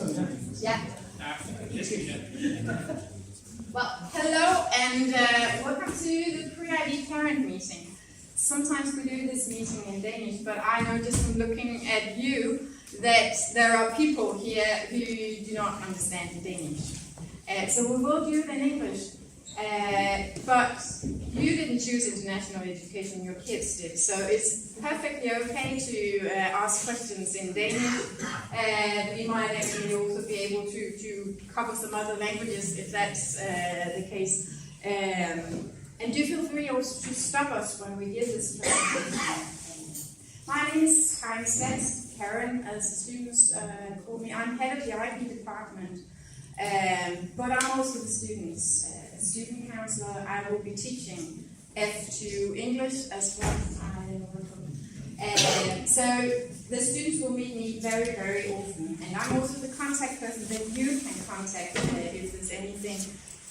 Yeah. Yes, we can. Well, hello and welcome to the Pre-IB parent meeting. Sometimes we do this meeting in Danish, but I know just from looking at you that there are people here who do not understand Danish. So we will do it in English. But you didn't choose international education, your kids did. So it's perfectly okay to ask questions in Danish. We might actually also be able to cover some other languages if that's the case. And do feel free also to stop us when we give this presentation. My name is Karen, as the students call me. I'm head of the IB department, but I'm also the students. Student counselor. I will be teaching F2 English as well. So the students will meet me very, very often, and I'm also the contact person that you can contact if there's anything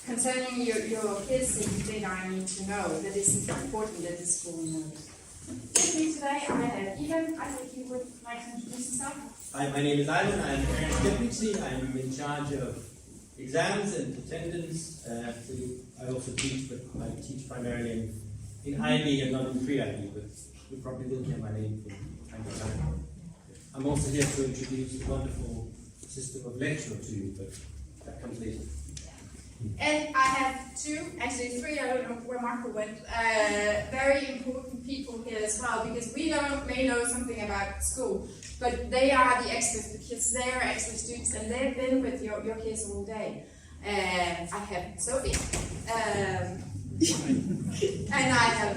concerning your kids that you think I need to know that is important that the school knows. With me today I have Ivan. I think you would like to introduce yourself. Hi, my name is Ivan. I'm parent deputy. I'm in charge of exams and attendance. I also teach, but I teach primarily in IB and not in pre-IB, but you probably will hear my name from time to time. I'm also here to introduce a wonderful system of lecture to you, but that comes later. And I have actually three, I don't know where Marco went, very important people here as well, because we may know something about school, but they are the experts, because they are expert students, and they've been with your kids all day. I have Sophie, and I have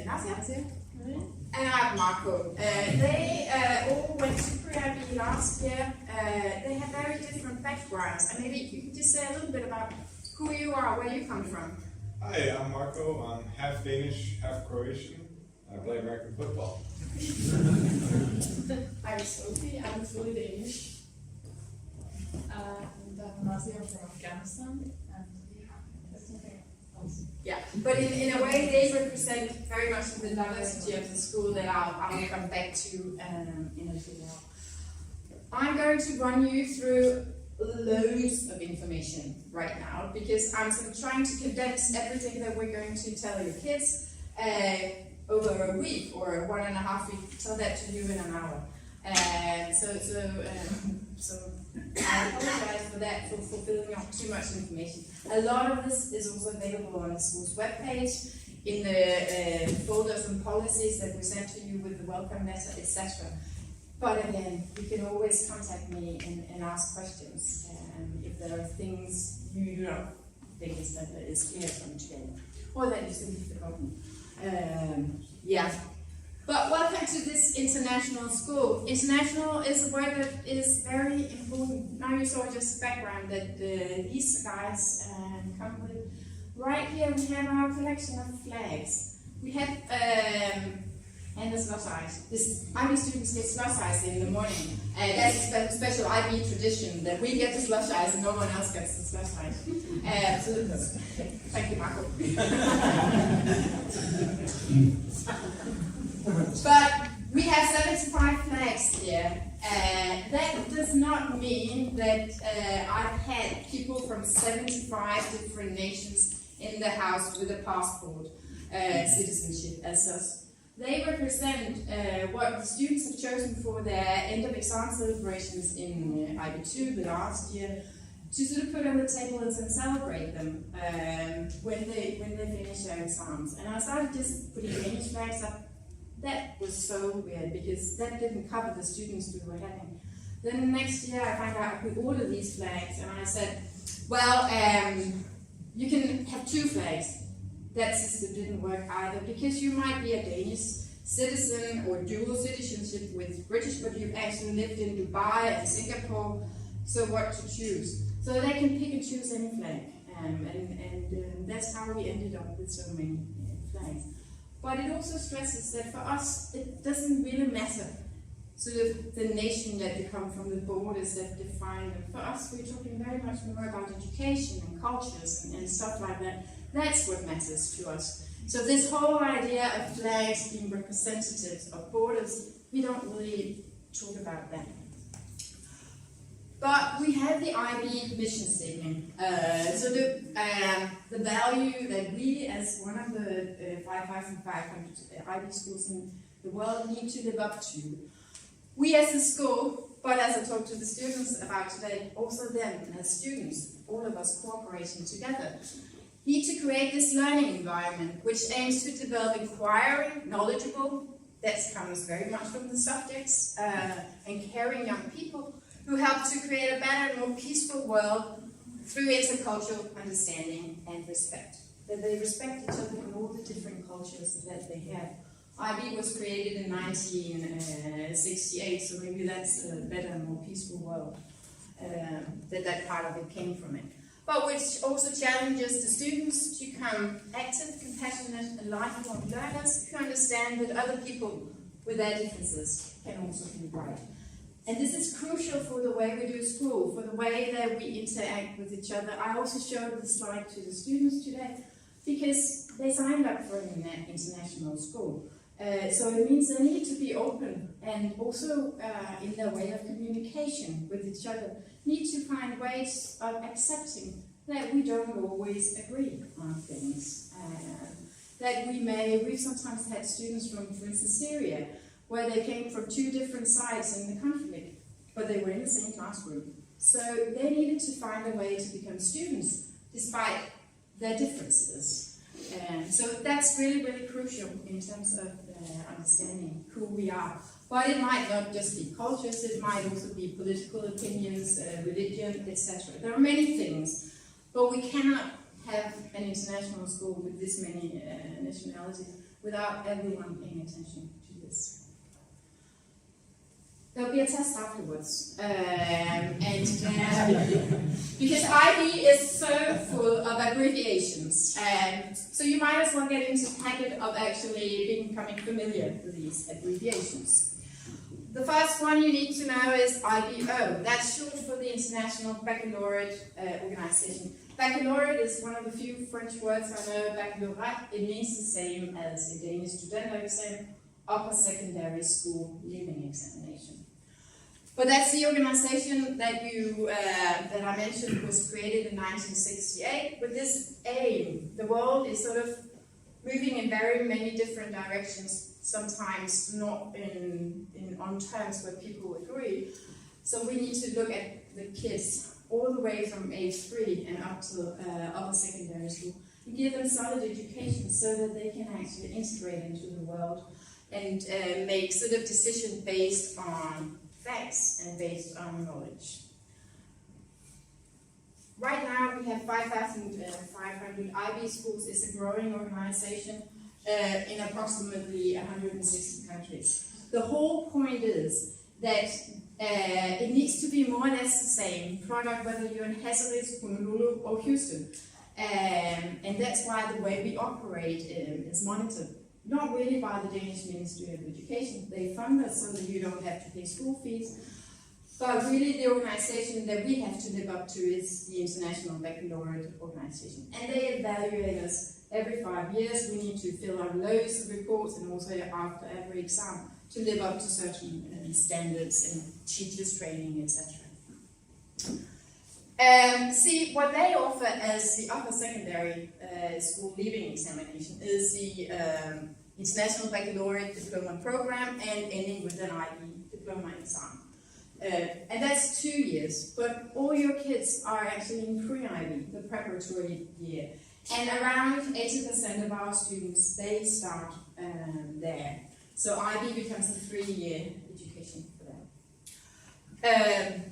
Nasia, and I have Marco. They all went to pre-IB last year. They have very different backgrounds, and maybe you could just say a little bit about who you are, where you come from. Hi, I'm Marco. I'm half Danish, half Croatian. I play American football. I'm Sophie. I'm fully Danish. And I'm Nasia from Afghanistan. And that's nothing else. Yeah, but in a way they represent very much the diversity of the school that I'll come back to in a little while. I'm going to run you through loads of information right now because I'm trying to condense everything that we're going to tell your kids over a week or 1.5 weeks. Tell that to you in an hour. So I apologize for that, for filling up too much information. A lot of this is also available on the school's webpage, in the folders and policies that we sent to you with the welcome letter, etc. But again, you can always contact me and ask questions if there are things you don't think is clear from today, or that you simply forgotten. Yeah. But welcome to this international school. International is a word that is very important. Now you saw just background that these guys come with. Right here we have our collection of flags. We have and the slush ice. IB students get slush ice in the morning. That's a special IB tradition that we get the slush ice and no one else gets the slush ice. Thank you, Marco. But we have 75 flags here. That does not mean that I've had people from 75 different nations in the house with a passport, citizenship as such. They represent what the students have chosen for their end of exam celebrations in IB2 the last year, to sort of put on the table and celebrate them when they finish their exams. And I started just putting Danish flags up. That was so weird because that didn't cover the students we were having. Then next year I found out I could order these flags, and I said, well, you can have 2 flags. That system didn't work either because you might be a Danish citizen or dual citizenship with British, but you've actually lived in Dubai and Singapore, so what to choose? So they can pick and choose any flag, and that's how we ended up with so many flags. But it also stresses that for us, it doesn't really matter sort of the nation that you come from, the borders that define them. For us, we're talking very much more about education and cultures and stuff like that. That's what matters to us. So this whole idea of flags being representatives of borders, we don't really talk about that. But we have the IB mission statement. So the value that we, as one of the 5,500 IB schools in the world, need to live up to. We as a school, but as I talked to the students about today, also them as students, all of us cooperating together, need to create this learning environment which aims to develop inquiring, knowledgeable, that comes very much from the subjects, and caring young people who help to create a better and more peaceful world through intercultural understanding and respect. That they respect each other in all the different cultures that they have. IB was created in 1968, so maybe that's a better and more peaceful world, that part of it came from it. But which also challenges the students to become active, compassionate, and lifelong learners who understand that other people with their differences can also be right. And this is crucial for the way we do school, for the way that we interact with each other. I also showed the slide to the students today because they signed up for an international school. So it means they need to be open and also in their way of communication with each other, need to find ways of accepting that we don't always agree on things. We've sometimes had students from, for instance, Syria, where they came from two different sides in the conflict, but they were in the same classroom. So they needed to find a way to become students despite their differences. So that's really, really crucial in terms of understanding who we are. But it might not just be cultures, it might also be political opinions, religion, etc. There are many things, but we cannot have an international school with this many nationalities without everyone paying attention to this. There'll be a test afterwards, because IB is so full of abbreviations, so you might as well get into the habit of actually becoming familiar with these abbreviations. The first one you need to know is IBO. That's short for the International Baccalaureate Organization. Baccalaureate is one of the few French words I know. Baccalaureate, it means the same as a Danish Studenterexamen, upper secondary school leaving examination. But that's the organization that that I mentioned was created in 1968 with this aim. The world is sort of moving in very many different directions, sometimes not on terms where people agree. So we need to look at the kids all the way from age 3 and up to upper secondary school and give them solid education so that they can actually integrate into the world and make sort of decisions based on facts and based on knowledge. Right now we have 5,500 IB schools. It's a growing organization in approximately 160 countries. The whole point is that it needs to be more or less the same product whether you're in Hazardous, Honolulu or Houston. And that's why the way we operate is monitored. Not really by the Danish Ministry of Education. They fund us so that you don't have to pay school fees. But really the organization that we have to live up to is the International Baccalaureate Organization. And they evaluate us every 5 years. We need to fill out loads of reports and also after every exam to live up to certain standards and teachers training, etc. See, what they offer as the upper secondary school leaving examination is the International Baccalaureate Diploma Program and ending with an IB diploma exam. And that's 2 years, but all your kids are actually in pre-IB, the preparatory year. And around 80% of our students, they start there. So IB becomes a 3-year education for them.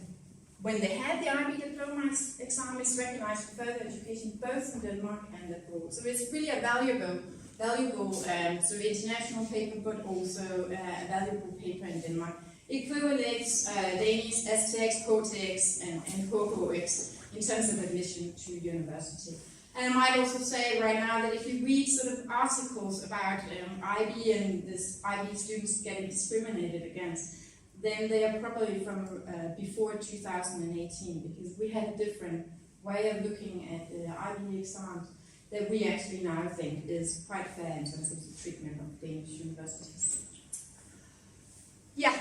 When they have the IB diploma exam, it's recognized for further education both in Denmark and abroad. So it's really a valuable sort of international paper, but also a valuable paper in Denmark. Equivalents Danish, STX, KTX, and KKX in terms of admission to university. And I might also say right now that if you read sort of articles about IB and this IB students getting discriminated against, then they are probably from before 2018, because we had a different way of looking at the IB exams that we actually now think is quite fair in terms of the treatment of Danish universities. Yeah,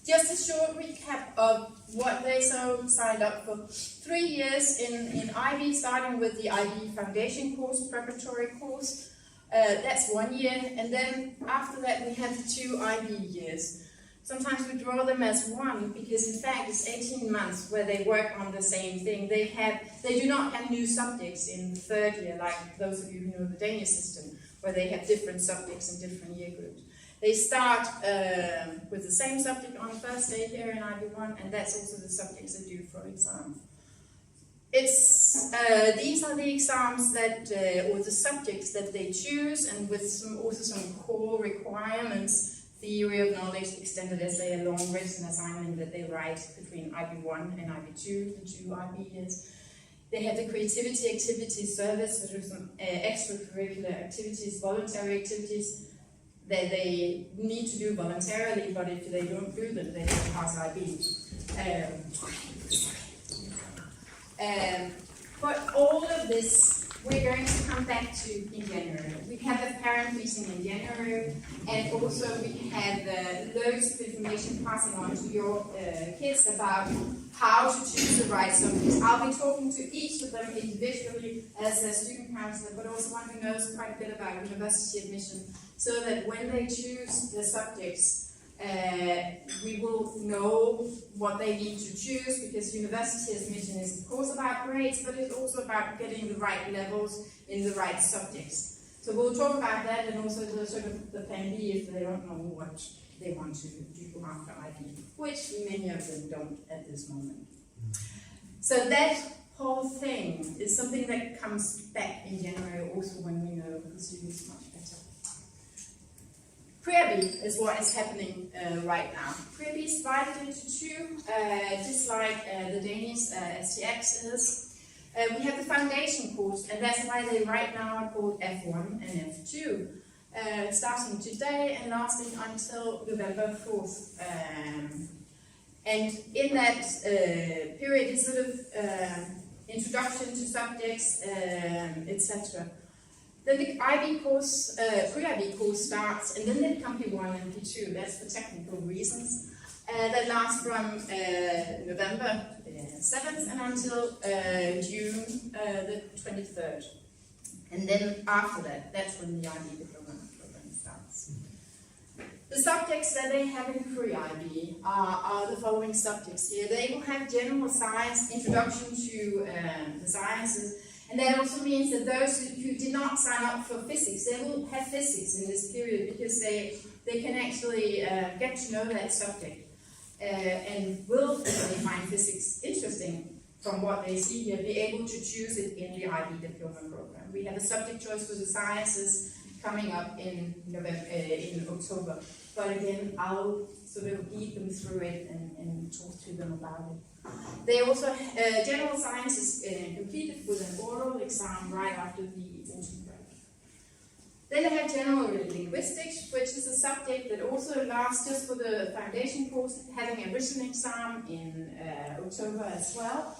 just a short recap of what they signed up for 3 years in IB, starting with the IB Foundation course, preparatory course. That's 1 year, and then after that we have 2 IB years. Sometimes we draw them as one because in fact it's 18 months where they work on the same thing. They do not have new subjects in the 3rd year, like those of you who know the Danish system, where they have different subjects in different year groups. They start with the same subject on the first day here in IB1, and that's also the subjects they do for exam. These are the exams that, or the subjects that they choose, and with also some core requirements. Theory of knowledge, extended essay, a long written assignment that they write between IB1 and IB2, the 2 IB years. They have the creativity activities service, so there's some extracurricular activities, voluntary activities that they need to do voluntarily, but if they don't do them, they don't pass IB. But all of this we're going to come back to in January. We have a parent meeting in January, and also we have loads of information passing on to your kids about how to choose the right subjects. I'll be talking to each of them individually as a student counselor, but also one who knows quite a bit about university admission, so that when they choose the subjects, we will know what they need to choose, because university admission is of course about grades, but it's also about getting the right levels in the right subjects. So we'll talk about that, and also the sort of the plan B if they don't know what they want to do after IB, which many of them don't at this moment. So that whole thing is something that comes back in January also when we know the students much better. Pre-IB is what is happening right now. Pre-IB is divided into 2, just like the Danish STX is. We have the foundation course, and that's why they right now are called F1 and F2, starting today and lasting until November 4th. And in that period is sort of introduction to subjects, etc. Then the IB course, pre-IB course starts, and then they become P1 and P2. That's for technical reasons. That lasts from November 7th and until June the 23rd. And then after that, that's when the IB diploma program starts. The subjects that they have in pre-IB are the following subjects here. They will have general science, introduction to the sciences. And that also means that those who did not sign up for physics, they will have physics in this period, because they can actually get to know that subject and will, if they find physics interesting from what they see here, be able to choose it in the IB diploma program. We have a subject choice for the sciences coming up in October. But again, I'll sort of lead them through it and talk to them about it. They also, general science is completed with an oral exam right after the autumn break. Then they have general linguistics, which is a subject that also lasts just for the foundation course, having a written exam in October as well.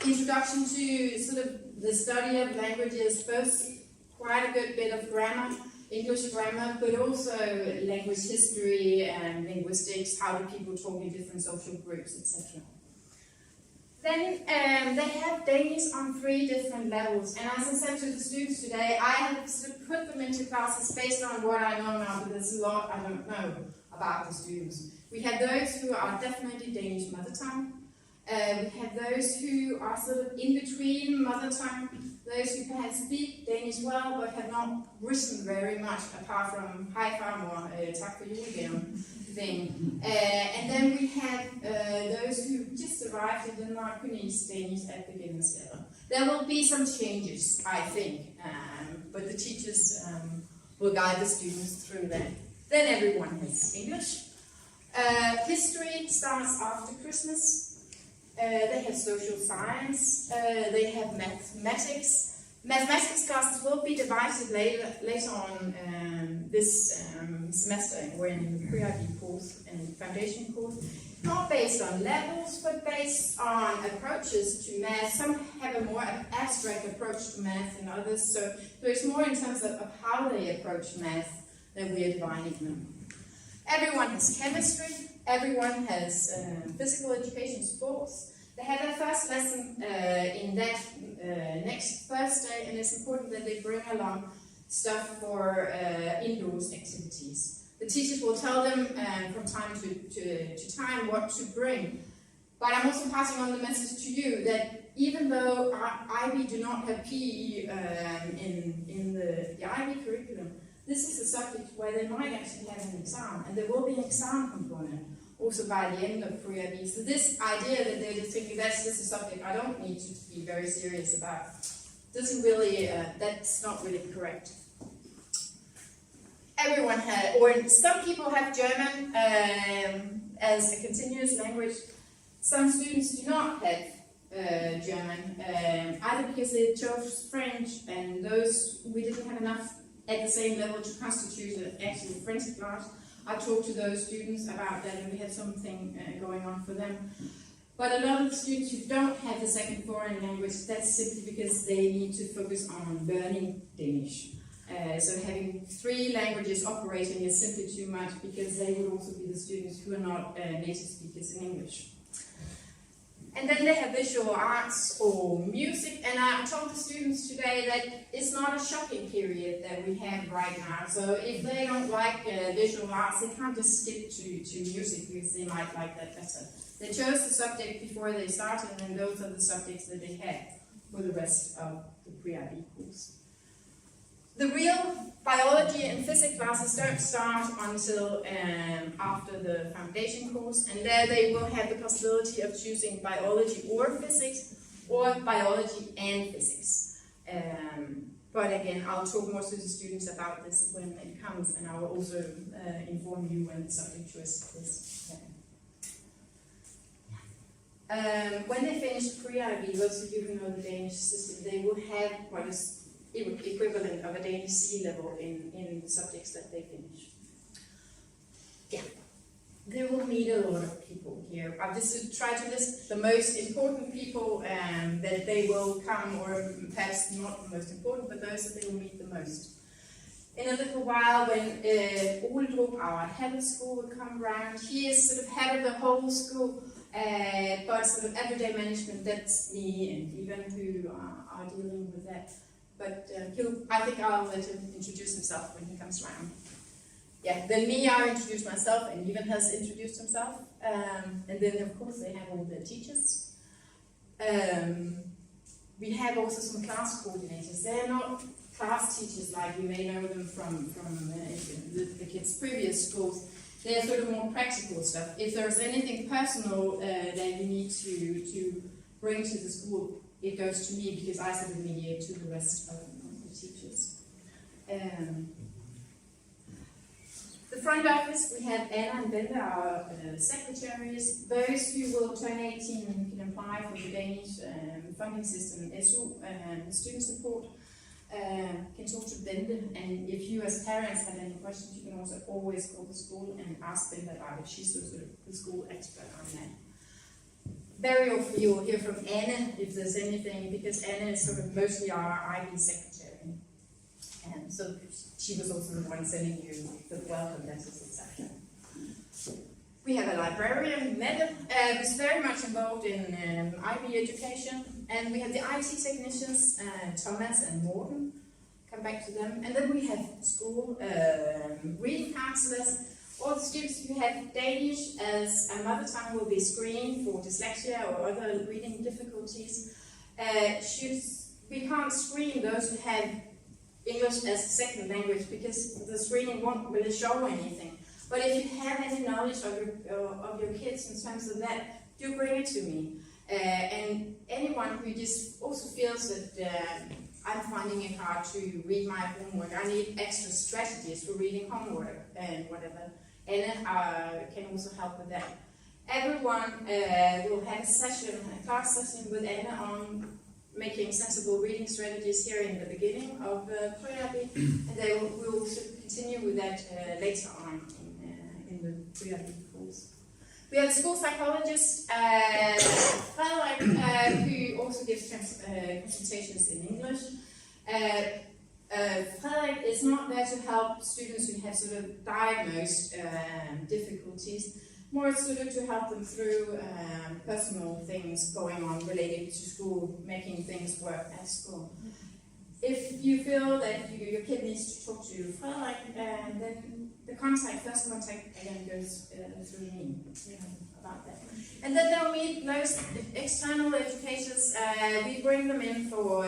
Introduction to sort of the study of languages, both quite a good bit of grammar, English grammar, but also language history and linguistics, how do people talk in different social groups, etc. Then they have Danish on 3 different levels, and as I said to the students today, I have sort of put them into classes based on what I know now, but there's a lot I don't know about the students. We have those who are definitely Danish mother tongue. We have those who are sort of in between mother tongue, those who perhaps speak Danish well but have not written very much apart from hej farmor, tak for julegave thing. And then we have those who just arrived in Denmark who need Danish at beginner's level. There will be some changes, I think, but the teachers will guide the students through that. Then everyone has English. History starts after Christmas. They have social science, they have mathematics. Mathematics classes will be divided later on this semester. We're in the pre-IB course and foundation course. Not based on levels, but based on approaches to math. Some have a more abstract approach to math than others, so it's more in terms of how they approach math that we are dividing them. Everyone has chemistry. Everyone has physical education, sports. They have their first lesson in that next Thursday, and it's important that they bring along stuff for indoors activities. The teachers will tell them from time to time what to bring. But I'm also passing on the message to you that even though IB do not have PE in the IB curriculum, this is a subject where they might actually have an exam, and there will be an exam component also by the end of pre-IB. So this idea that they're just thinking that's just a subject I don't need to be very serious about doesn't really, that's not really correct. Everyone has, or some people have German as a continuous language. Some students do not have German, either because they chose French, and those we didn't have enough at the same level to constitute an actual French class. I talked to those students about that, and we had something going on for them. But a lot of the students who don't have the second foreign language, that's simply because they need to focus on learning Danish. So having 3 languages operating is simply too much, because they would also be the students who are not native speakers in English. And then they have visual arts or music, and I told the students today that it's not a shopping period that we have right now. So if they don't like visual arts, they can't just skip to music, because they might like that better. They chose the subject before they started, and those are the subjects that they had for the rest of the pre-IB course. The real biology and physics classes don't start until after the foundation course, and there they will have the possibility of choosing biology or physics, or biology and physics. But again, I'll talk more to the students about this when it comes, and I will also inform you when the subject choice is. When they finish pre-IB, those of you who know the Danish system, they will have what is equivalent of a Danish C level in the subjects that they finish. Yeah, they will meet a lot of people here. I've just tried to list the most important people that they will come, or perhaps not the most important, but those that they will meet the most. In a little while, when Ole, our head of school, will come around, he is sort of head of the whole school, but sort of everyday management, that's me and even who are dealing with that. But I think I'll let him introduce himself when he comes around. Yeah, then me, I introduce myself, and Ivan has introduced himself. And then, of course, they have all the teachers. We have also some class coordinators. They're not class teachers like you may know them from the kids' previous schools. They're sort of more practical stuff. If there's anything personal that you need to bring to the school, it goes to me, because I sort of mediate to the rest of the teachers. The front office, we have Anna and Bente, our secretaries. Those who will turn 18 and can apply for the Danish funding system, SU, student support, can talk to Bente. And if you as parents have any questions, you can also always call the school and ask Bente about it. She's sort of the school expert on that. Very often you will hear from Anna if there's anything, because Anna is sort of mostly our IB secretary. And so she was also the one sending you the welcome letters, etc. We have a librarian, Mette, who's very much involved in IB education. And we have the IT technicians, Thomas and Morten. Come back to them. And then we have school reading counselors. All the students who have Danish as a mother tongue will be screened for dyslexia or other reading difficulties. We can't screen those who have English as a second language, because the screening won't really show anything. But if you have any knowledge of your kids in terms of that, do bring it to me. And anyone who just also feels that I'm finding it hard to read my homework, I need extra strategies for reading homework and whatever, Anna can also help with that. Everyone will have a class session with Anna on making sensible reading strategies here in the beginning of pre-IB, and we will continue with that later on in the pre-IB course. We have a school psychologist, Frederik, who also gives consultations in English. Frederik is not there to help students who have sort of diagnosed difficulties. more sort of to help them through personal things going on related to school, making things work at school. If you feel that your kid needs to talk to you, then the first contact again goes through me about that. And then they'll meet those external educators. We bring them in for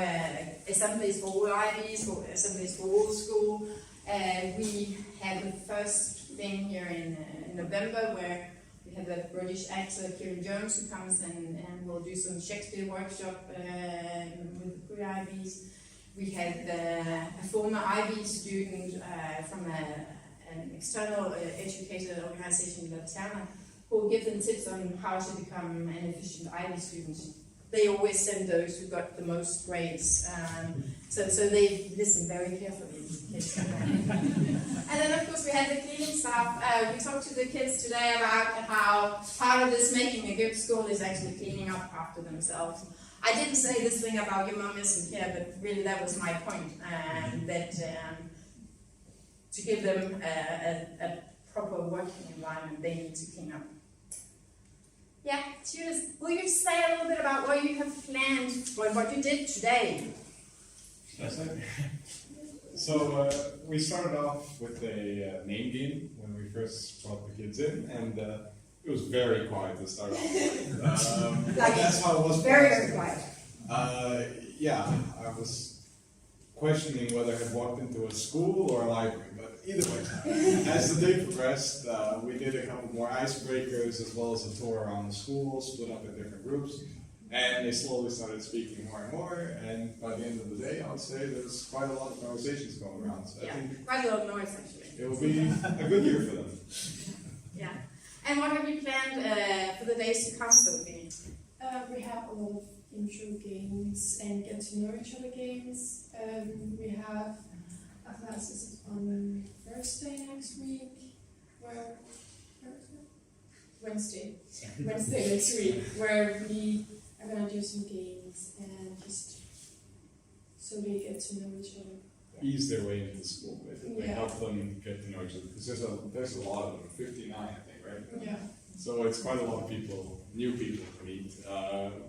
assemblies for all IBs, for assemblies for all school. We have the first thing here in November where we have a British actor, Kieran Jones, who comes and will do some Shakespeare workshop with the pre-IBs. We have a former IB student from an external educator organization, Laterna, who will give them tips on how to become an efficient IB student. They always send those who got the most grades, so they listen very carefully. And then of course we had the cleaning staff. We talked to the kids today about how part of this making a good school is actually cleaning up after themselves. I didn't say this thing about your mum isn't here, but really that was my point, that to give them a proper working environment, they need to clean up. Yeah, students, will you say a little bit about what you have planned for what you did today? So we started off with a name game when we first brought the kids in, and it was very quiet to start off with. That's how it was. Very quiet. Yeah, I was questioning whether I had walked into a school or a library, but either way, as the day progressed, we did a couple more icebreakers as well as a tour around the school, split up in different groups, and they slowly started speaking more and more, and by the end of the day, I would say there was quite a lot of conversations going around. So I think quite a lot of noise actually. it will be a good year for them. Yeah. And what have you planned for the days to come, Sophie? We have a lot of intro games and get to know each other games. We have classes on Thursday next week. Wednesday next week, where we are gonna do some games and just so they get to know each other. Ease their way into school, basically. Yeah. Help them get to know each other. Because there's a lot of them, 59 I think, right? Yeah. So it's quite a lot of people, new people to meet.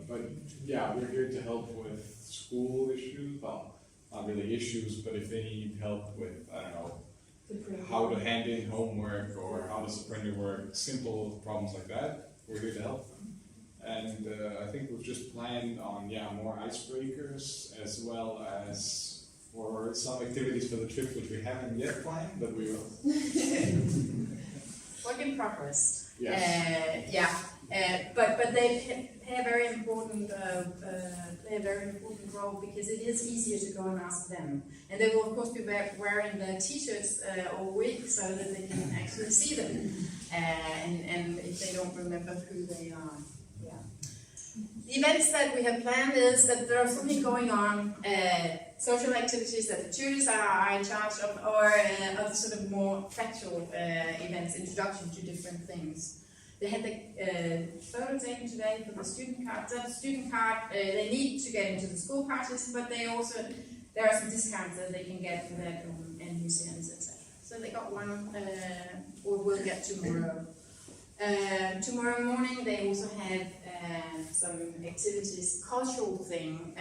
But yeah, we're here to help with school issues. Well, not really issues, but if they need help with, I don't know, how to hand in homework or how does the printer work, simple problems like that, we're here to help them. And I think we've just planned on, more icebreakers as well as for some activities for the trip, which we haven't yet planned, but we will. Work in progress. Yes. But they play a very important role because it is easier to go and ask them, and they will of course be wearing their t-shirts all week so that they can actually see them, and if they don't remember who they are. The events that we have planned is that there are something going on, social activities that the tutors are in charge of, or other sort of more factual events, introduction to different things. They had the photo taken today for the student card. That student card, they need to get into the school parties, but there are some discounts that they can get for that and museums, etc. So they got one, or will get tomorrow. Tomorrow morning they also have some activities, cultural thing,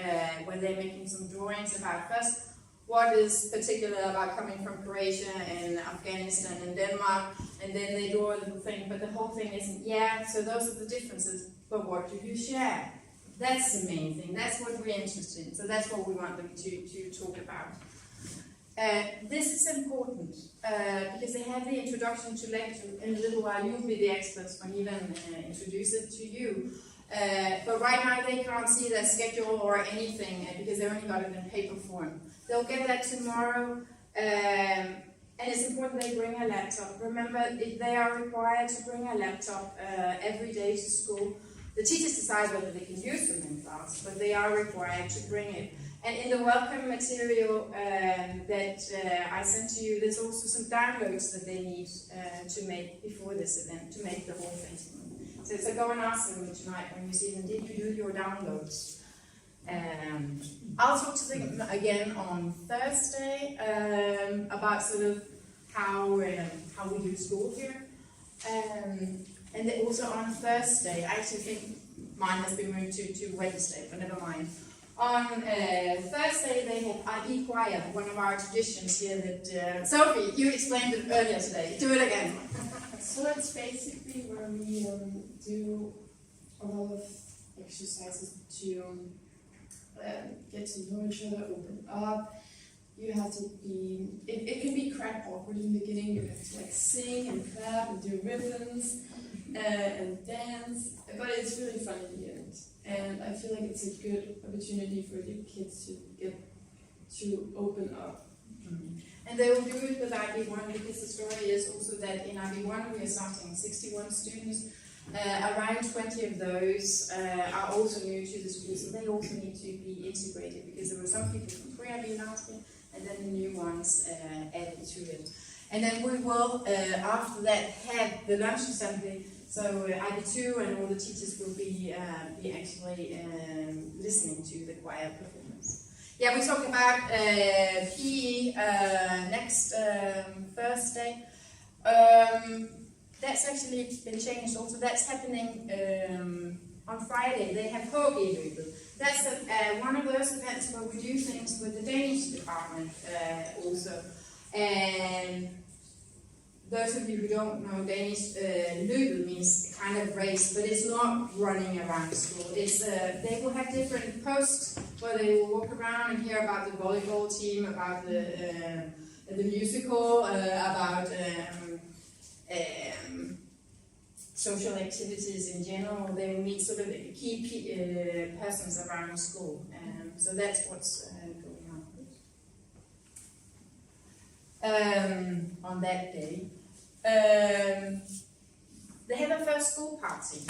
where they're making some drawings about first what is particular about coming from Croatia and Afghanistan and Denmark, and then they draw a little thing, but the whole thing isn't, so those are the differences, but what do you share? That's the main thing, that's what we're interested in, so that's what we want them to talk about. This is important because they have the introduction to lecture. In a little while you'll be the experts when even introduce it to you. But right now they can't see their schedule or anything because they only got it in paper form. They'll get that tomorrow, and it's important they bring a laptop. Remember, they are required to bring a laptop every day to school. The teachers decide whether they can use them in class, but they are required to bring it. And in the welcome material that I sent to you, there's also some downloads that they need to make before this event, to make the whole thing smooth. So go and ask them tonight when you see them, did you do your downloads? I'll talk to them again on Thursday about sort of how we do school here. And then also on Thursday, I actually think mine has been moved to Wednesday, but never mind. On Thursday, they have IB Choir, one of our traditions here that, Sophie, you explained it earlier today. Do it again. So it's basically where we do a lot of exercises to get to know each other, open up. You have to be, it can be quite awkward in the beginning. You have to like sing and clap and do rhythms and dance, but it's really fun in the end. And I feel like it's a good opportunity for the kids to get to open up. And they will do it with IB1 because the story is also that in IB1 we are starting 61 students. Around 20 of those are also new to the school, so they also need to be integrated because there were some people from pre-IB last year and then the new ones added to it. And then we will, after that, have the lunch assembly. So IB2 and all the teachers will be actually listening to the choir performance. Yeah, we talked about PE next Thursday. That's actually been changed also. That's happening on Friday. They have Hockey. That's one of those events where we do things with the Danish department also. And those of you who don't know Danish, løbet means kind of race, but it's not running around the school. It's they will have different posts where they will walk around and hear about the volleyball team, about the musical, about social activities in general. They will meet sort of key persons around the school. So that's what's going on that day. They have a first school party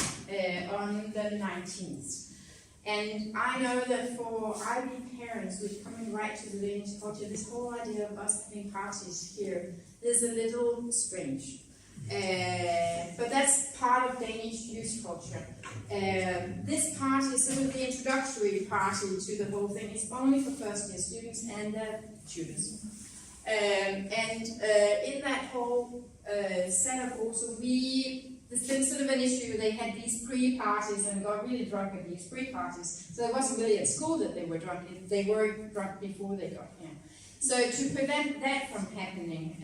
on the 19th. And I know that for IB parents who's coming right to the Danish culture, this whole idea of us having parties here is a little strange. But that's part of Danish youth culture. This party is sort of the introductory party to the whole thing. It's only for first year students and tutors. In that whole setup also, there's been sort of an issue. They had these pre-parties and got really drunk at these pre-parties. So it wasn't really at school that they were drunk. They were drunk before they got here. So to prevent that from happening,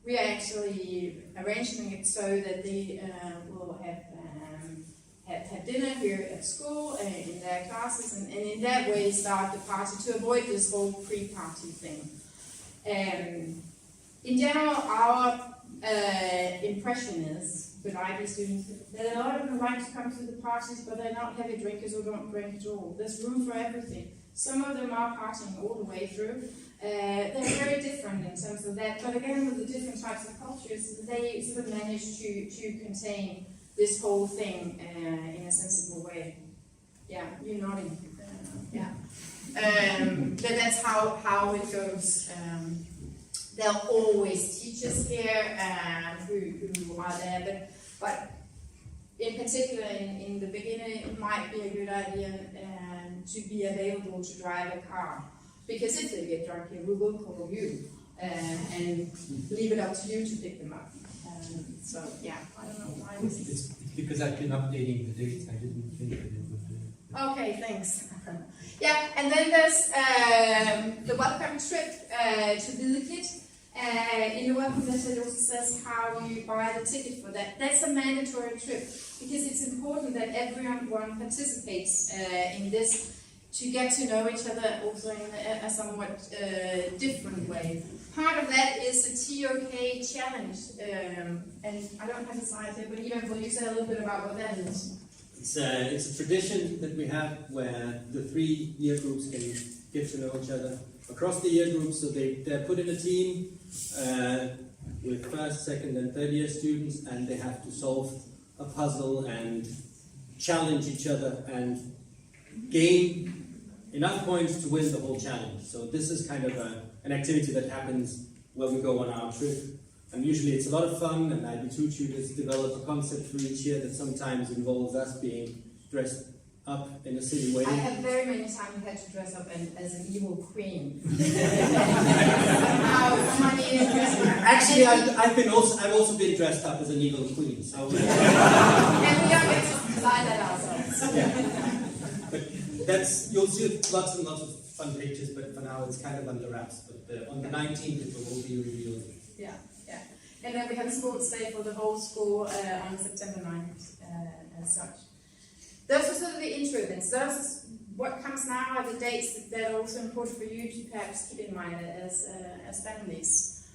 we are actually arranging it so that they will have dinner here at school in their classes, and in that way start the party to avoid this whole pre-party thing. In general, our impression is with IB students that a lot of them like to come to the parties, but they're not heavy drinkers or don't drink at all. There's room for everything. Some of them are partying all the way through. They're very different in terms of that, but again, with the different types of cultures, they sort of manage to contain this whole thing in a sensible way. Yeah, you're nodding. Yeah. But that's how it goes. There are always teachers here who are there, but in particular in the beginning, it might be a good idea to be available to drive a car. Because if they get drunk here, we will call you and leave it up to you to pick them up. So yeah, I don't know why this is. It's because I've been updating the dates. I didn't think that it would be. Okay, thanks. Yeah, and then there's the welcome trip to Villekit. In the welcome letter, it also says how you buy the ticket for that. That's a mandatory trip because it's important that everyone participates in this to get to know each other also in a somewhat different way. Part of that is the TOK challenge, and I don't have the slide here, but even will you say a little bit about what that is? It's a tradition that we have where the 3 year groups can get to know each other across the year groups. So they're put in a team with first, second, and third year students, and they have to solve a puzzle and challenge each other and gain enough points to win the whole challenge. So this is kind of an activity that happens when we go on our trip. And usually it's a lot of fun, and IB2 tutors develop a concept for each year that sometimes involves us being dressed up in a silly way. I have very many times had to dress up as an evil queen. Actually, I've also been dressed up as an evil queen. So. And we don't get to decide that ourselves. Yeah. But you'll see lots and lots of fun pictures. But for now, it's kind of under wraps. But on the 19th, it will all be revealed. Yeah. And then we have a sports day for the whole school on September 9th as such. Those are sort of the intro events. What comes now are the dates that are also important for you to perhaps keep in mind as families.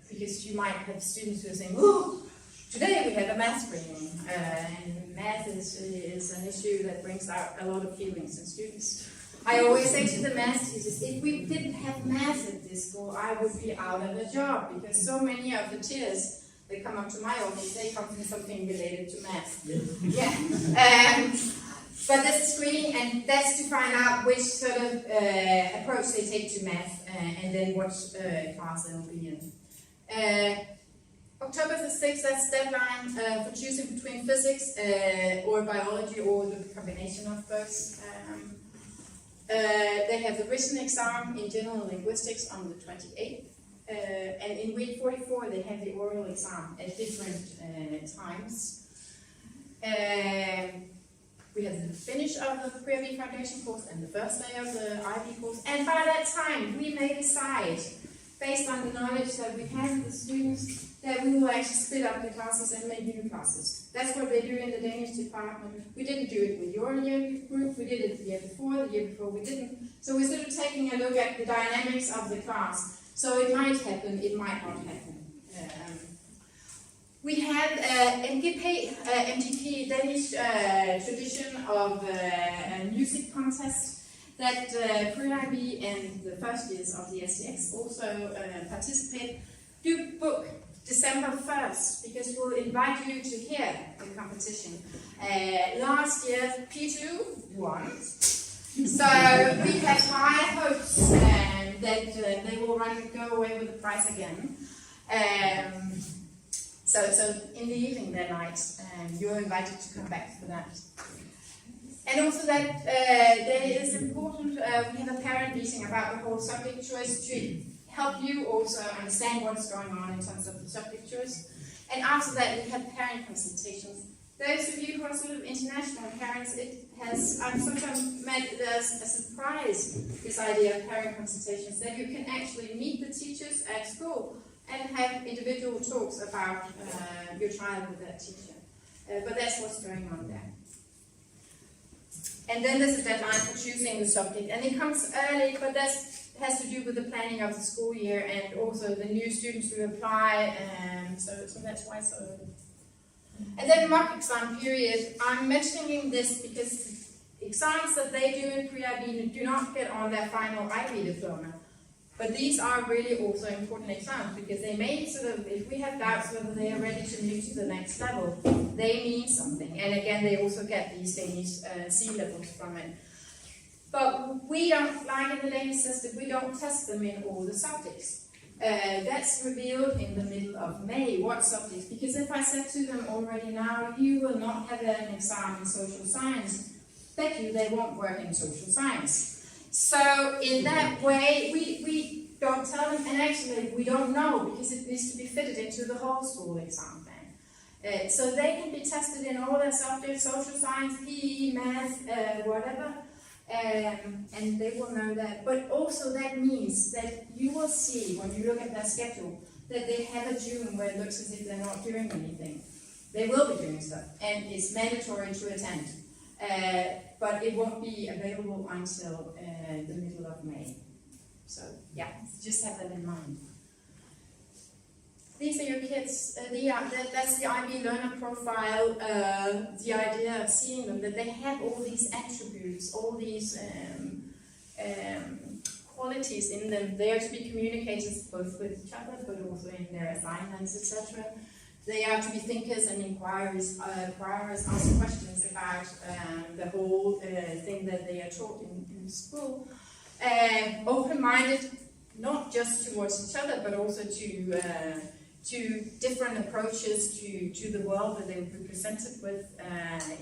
Because you might have students who are saying, oh, today we have a math screening. And math is an issue that brings out a lot of feelings in students. I always say to the math teachers, if we didn't have math at this school, I would be out of a job, because so many of the tears that come up to my office, they come from something related to math. Yeah. But that's a screening, and that's to find out which sort of approach they take to math, and then what class they'll be in. October the 6th, that's deadline for choosing between physics or biology, or the combination of both. They have the written exam in general linguistics on the 28th. And in week 44, they have the oral exam at different times. We have the finish of the Pre-IB Foundation course and the first day of the IB course. And by that time, we may decide, based on the knowledge that we have with the students, that we will actually split up the classes and make new classes. That's what they do in the Danish department. We didn't do it with your year group, we did it the year before we didn't. So we're sort of taking a look at the dynamics of the class. So it might happen, it might not happen. We have MDP, Danish tradition of a music contest that Pre-IB and the first years of the STX also participate. Do book December 1st, because we'll invite you to hear the competition. Last year, P2 won. So we have high hopes that they will go away with the prize again. So in the evening that night, you're invited to come back for that. And also that there is important, we have a parent meeting about the whole subject choice to help you also understand what's going on in terms of the subject choice. And after that, we have parent consultations. Those of you who are sort of international parents, I've sometimes met it as a surprise, this idea of parent consultations, that you can actually meet the teachers at school and have individual talks about your child with that teacher. But that's what's going on there. And then there's a deadline for choosing the subject, and it comes early, but that has to do with the planning of the school year and also the new students who apply, so that's why so early. And then mock exam period. I'm mentioning this because exams that they do in Pre-IB do not get on their final IB diploma. But these are really also important exams, because they may sort of, if we have doubts whether they are ready to move to the next level, they mean something. And again, they also get these Danish C levels from it. But we don't, like in the Danish system, we don't test them in all the subjects. That's revealed in the middle of May, what subjects. Because if I said to them already now, you will not have an exam in social science, bet you they won't work in social science. So in that way, we don't tell them, and actually we don't know, because it needs to be fitted into the whole school exam plan. So they can be tested in all their subjects, social science, PE, math, whatever, and they will know that. But also that means that you will see, when you look at their schedule, that they have a June where it looks as if they're not doing anything. They will be doing stuff, and it's mandatory to attend. But it won't be available until the middle of May. So yeah, just have that in mind. These are your kids. That's the IB learner profile. The idea of seeing them, that they have all these attributes, all these qualities in them. They are to be communicators both with each other, but also in their assignments, etc. They are to be thinkers and inquirers, ask questions about the whole thing that they are taught in school. Open-minded, not just towards each other, but also to to different approaches to the world that they will be presented with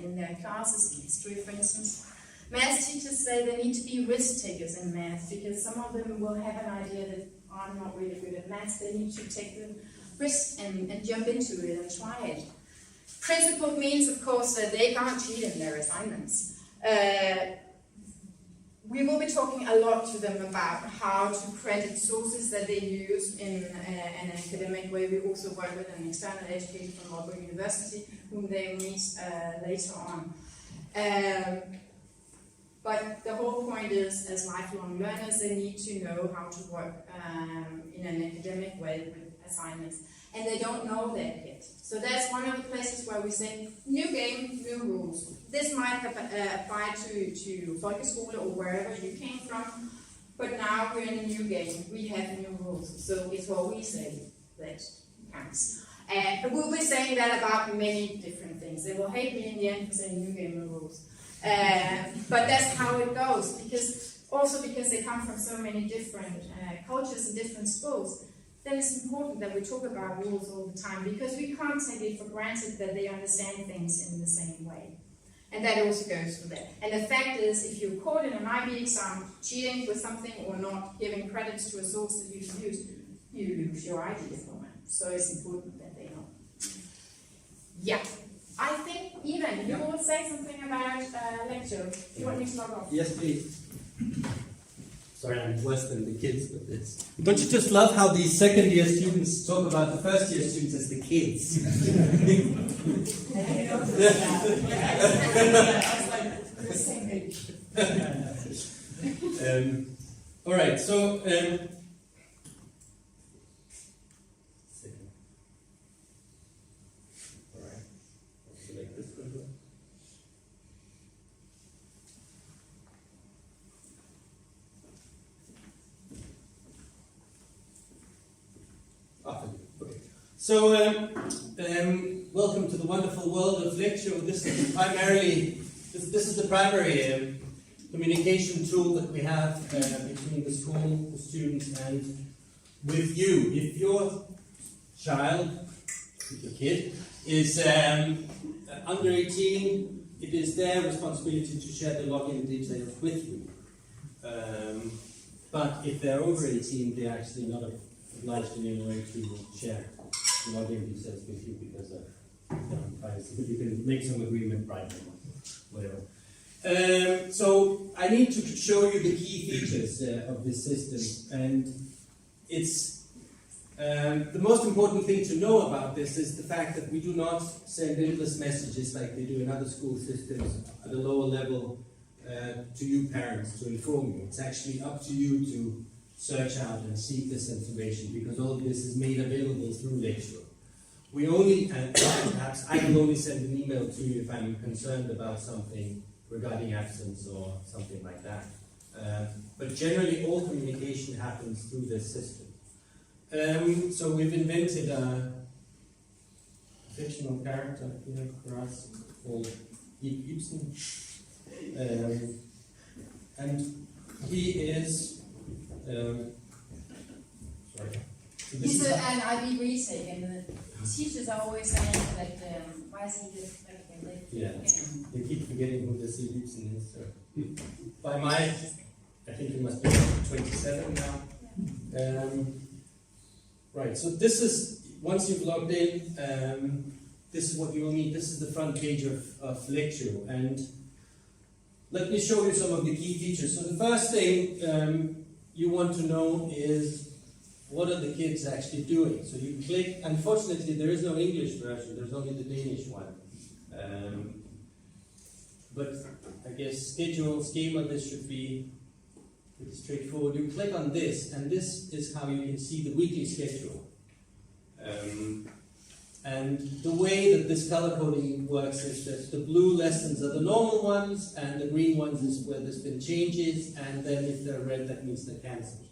in their classes, history for instance. Math teachers say they need to be risk takers in math because some of them will have an idea that I'm not really good at math. They need to take the risk and jump into it and try it. Principled means, of course, that they can't cheat in their assignments. We will be talking a lot to them about how to credit sources that they use in an academic way. We also work with an external educator from Aalborg University, whom they will meet later on. But the whole point is, as lifelong learners, they need to know how to work in an academic way with assignments. And they don't know that yet. So that's one of the places where we say, new game, new rules. This might apply to folkeskole or wherever you came from, but now we're in a new game. We have new rules. So it's what we say that counts. And we'll be saying that about many different things. They will hate me in the end for saying new game, new rules. But that's how it goes, because they come from so many different cultures and different schools. Then it's important that we talk about rules all the time, because we can't take it for granted that they understand things in the same way. And that also goes for that. And the fact is, if you're caught in an IB exam cheating with something or not giving credits to a source that you should use, you lose your ID diploma. So it's important that they know. Yeah. I think, Ivan, you will say something about lecture. You want me to log off? Yes, please. Sorry, I'm worse than the kids with this. Don't you just love how these second-year students talk about the first-year students as the kids? All right, so So, welcome to the wonderful world of lecture. This is primarily, this is the primary communication tool that we have between the school, the students, and with you. If your child, your kid, is under 18, it is their responsibility to share the login details with you. But if they're over 18, they're actually not obliged in any way to share the login details with you because of privacy. But you can make some agreement privately, whatever. So I need to show you the key features of this system, and it's the most important thing to know about this is the fact that we do not send endless messages like they do in other school systems at a lower level to you parents to inform you. It's actually up to you to search out and seek this information, because all of this is made available through Lecture. We only, and perhaps I can only send an email to you if I'm concerned about something regarding absence or something like that. But generally all communication happens through this system. So we've invented a fictional character here for us called Ibsen. And he is sorry. So He's an IB retake, and the teachers are always saying that why is he this? Yeah, they keep forgetting who this Ibsen is. So. By my, I think he must be 27 now. Right, so this is, once you've logged in, this is what you will need. This is the front page of Lecture. And let me show you some of the key features. So the first thing you want to know is, what are the kids actually doing? So you click, unfortunately there is no English version, there's only the Danish one. But I guess schema, this should be pretty straightforward. You click on this, and this is how you can see the weekly schedule. And the way that this color coding works is that the blue lessons are the normal ones, and the green ones is where there's been changes, and then if they're red, that means they're cancelled.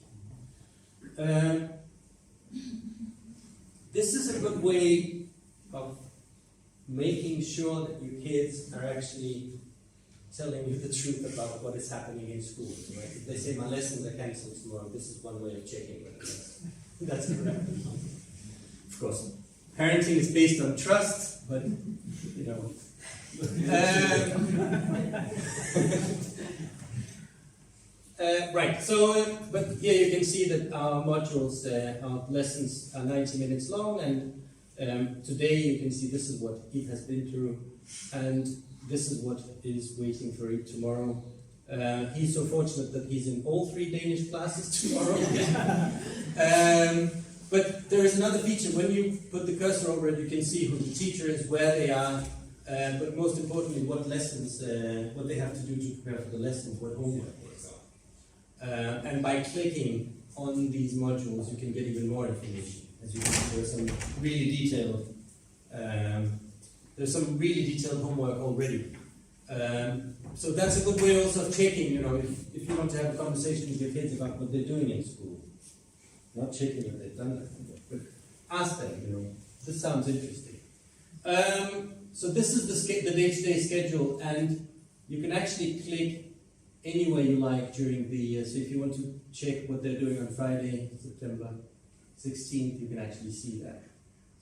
This is a good way of making sure that your kids are actually telling you the truth about what is happening in school. Right? If they say my lessons are cancelled tomorrow, this is one way of checking whether that's correct. Of course, parenting is based on trust, but you know. Right, so, but here you can see that our modules, our lessons are 90 minutes long, and today you can see this is what Eve has been through, and this is what is waiting for Eve tomorrow. He's so fortunate that he's in all 3 Danish classes tomorrow. But there is another feature. When you put the cursor over it, you can see who the teacher is, where they are, but most importantly, what lessons, what they have to do to prepare for the lessons, what homework is. And by clicking on these modules, you can get even more information. As you can see, there's some really detailed homework already. So that's a good way also of checking, you know, if you want to have a conversation with your kids about what they're doing in school. Not checking if they've done that homework, but ask them, you know, this sounds interesting. So this is the day-to-day schedule, and you can actually click anywhere you like during the year. So if you want to check what they're doing on Friday, September 16th, you can actually see that.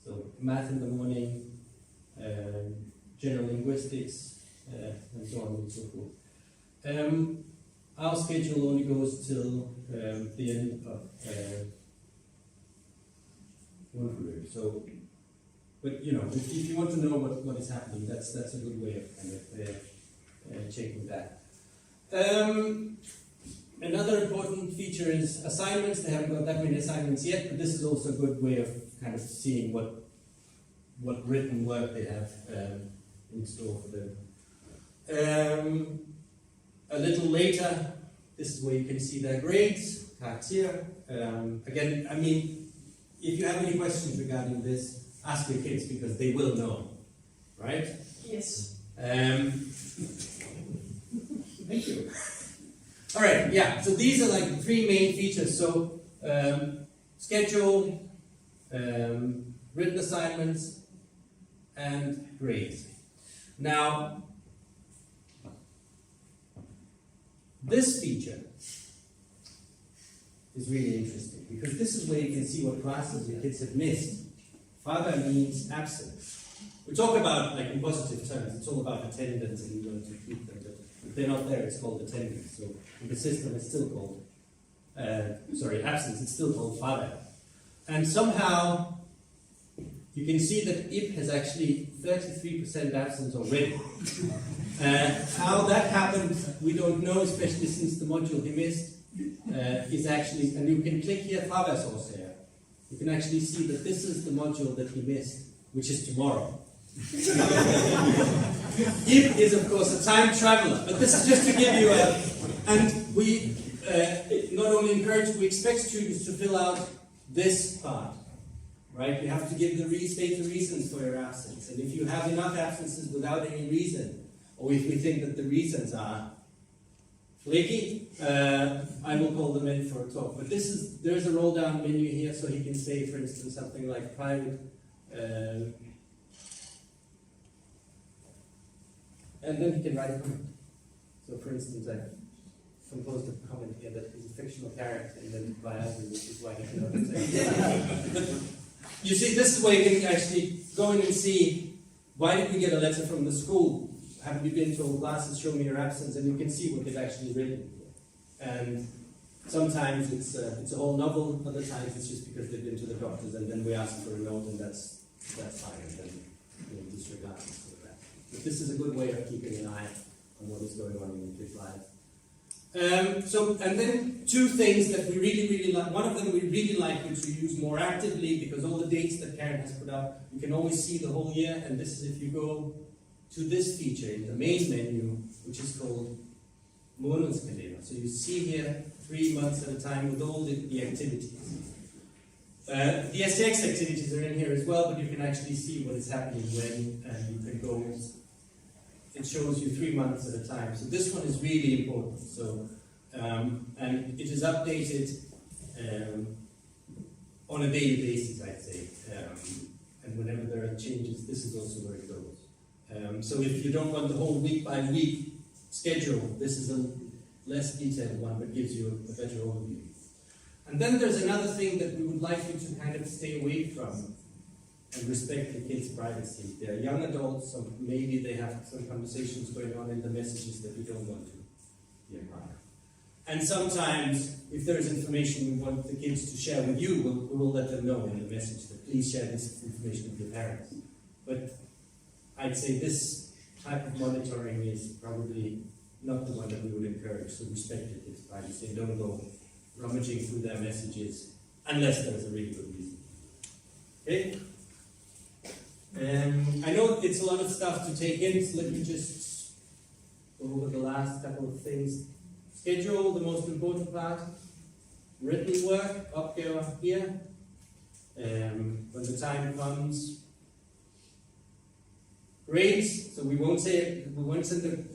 So math in the morning, general linguistics, and so on and so forth. Our schedule only goes till the end of one year. So, but you know, if you want to know what is happening, that's a good way of kind of checking that. Another important feature is assignments. They haven't got that many assignments yet, but this is also a good way of kind of seeing what written work they have in store for them. A little later, this is where you can see their grades, Karakter. Again, I mean, if you have any questions regarding this, ask your kids because they will know, right? Yes. Thank you. All right, yeah, so these are like the 3 main features. So, schedule, written assignments, and grades. Now, this feature is really interesting because this is where you can see what classes your kids have missed. Father means absent. We talk about, like in positive terms, it's all about attendance and you want to keep them, but if they're not there, it's called attendance. So in the system, it's still called, absence, it's still called father. And somehow, you can see that Ip has actually 33% absence already. How that happened, we don't know, especially since the module he missed is actually, and you can click here, Fraværsårsager here. You can actually see that this is the module that he missed, which is tomorrow. Ip is, of course, a time traveler, but this is just to give you a, and we not only encourage, we expect students to fill out this part. Right? You have to give state the reasons for your absence. And if you have enough absences without any reason, or if we think that the reasons are flaky, I will call them in for a talk. But there's a roll down menu here, so he can say, for instance, something like private, and then he can write a comment. So for instance, I composed a comment here that he's a fictional character in the biography, which is why he cannot say. You see, this is where you can actually go in and see, why did we get a letter from the school? Haven't you been to all classes? Show me your absence, and you can see what they've actually written. And sometimes it's a whole novel, other times it's just because they've been to the doctors, and then we ask for a note, and that's fine, and then we'll disregard that. But this is a good way of keeping an eye on what is going on in your life. And then 2 things that we really like. One of them we really like you to use more actively because all the dates that Karen has put up, you can always see the whole year. And this is if you go to this feature in the main menu, which is called Månedskalender. So you see here 3 months at a time with all the activities. The STX activities are in here as well, but you can actually see what is happening when, and you can go. It shows you 3 months at a time. So this one is really important. So, and it is updated on a daily basis, I'd say. And whenever there are changes, this is also where it goes. So if you don't want the whole week-by-week schedule, this is a less detailed one, but gives you a better overview. And then there's another thing that we would like you to kind of stay away from, and respect the kids' privacy. They're young adults, so maybe they have some conversations going on in the messages that we don't want to be a part of. And sometimes, if there is information we want the kids to share with you, we will let them know in the message that please share this information with your parents. But I'd say this type of monitoring is probably not the one that we would encourage, so respect the kids' privacy. Don't go rummaging through their messages unless there's a really good reason. Okay? I know it's a lot of stuff to take in, so let me just go over the last couple of things. Schedule, the most important part. Written work, Opgaver here. When the time comes. Grades, so we won't send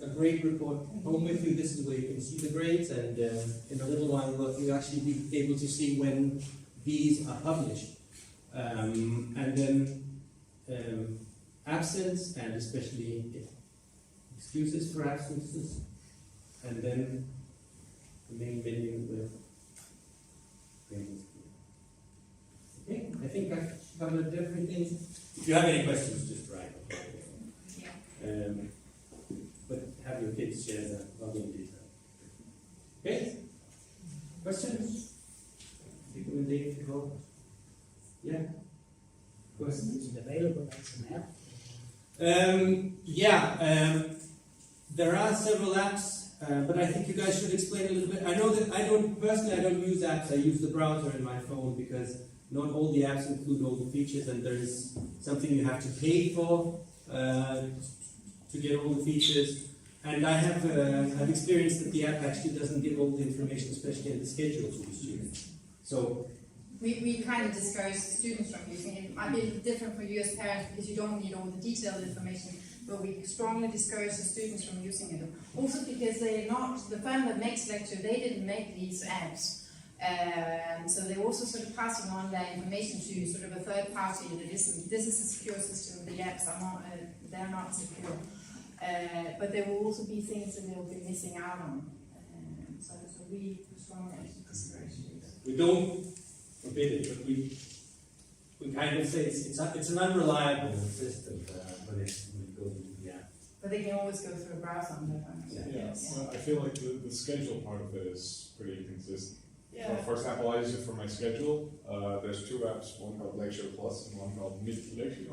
a grade report home with you. This is where you can see the grades, and in a little while you'll actually be able to see when these are published. And then absence, and especially excuses for absences, and then the main menu with grades. Okay, I think I've covered everything. If you have any questions, just write. But have your kids share the login detail. Okay? Questions? People in Dave to go? Yeah? Questions? Is it available as an app? There are several apps, but I think you guys should explain a little bit. I know that I don't use apps. I use the browser in my phone because not all the apps include all the features, and there is something you have to pay for to get all the features. And I have experienced that the app actually doesn't give all the information, especially in the schedule to the students. So we kind of discourage students from using it. It might be different for you as parents because you don't need all the detailed information, but we strongly discourage the students from using it. Also because the firm that makes Lecture, they didn't make these apps. So they're also sort of passing on their information to sort of a third party that isn't. This is a secure system. The apps are not. They're not secure. But there will also be things that they'll be missing out on. So we strongly discourage it. we don't forbid it, but we kind of say it's an unreliable system when it goes into the app. But they can always go through a browser on their phone. Yeah, well, I feel like the schedule part of it is pretty consistent. Yeah. For example, I use it for my schedule. There's two apps, one called Lecture Plus and one called Mitt Lecture.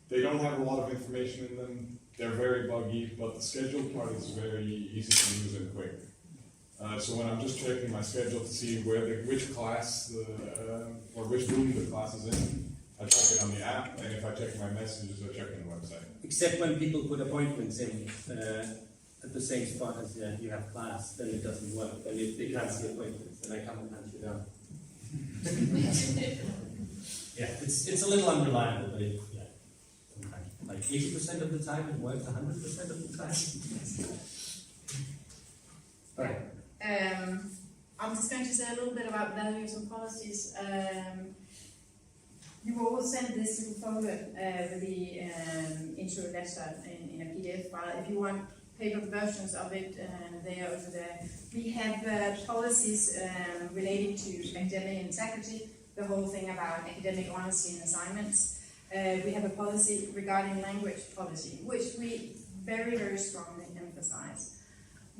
They don't have a lot of information in them. They're very buggy, but the schedule part is very easy to use and quick. So when I'm just checking my schedule to see which class or which room the class is in, I check it on the app, and if I check my messages, I check on the website. Except when people put appointments in at the same spot as you have class, then it doesn't work. Then they cancel the appointments, then I come and hunt you down. Yeah, it's a little unreliable, but sometimes, like 80% of the time it works 100% of the time. All right. I'm just going to say a little bit about values and policies. You will all send this little folder with the intro letter in a PDF file. If you want paper versions of it, they are over there. We have policies relating to academic integrity, the whole thing about academic honesty and assignments. We have a policy regarding language policy, which we very, very strongly emphasize.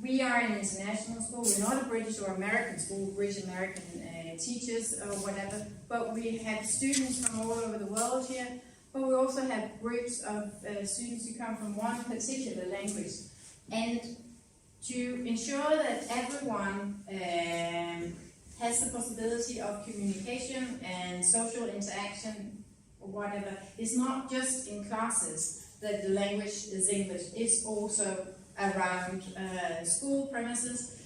We are an international school. We're not a British or American school, British American teachers or whatever, but we have students from all over the world here, but we also have groups of students who come from one particular language. And to ensure that everyone has the possibility of communication and social interaction or whatever, it's not just in classes that the language is English, it's also around school premises.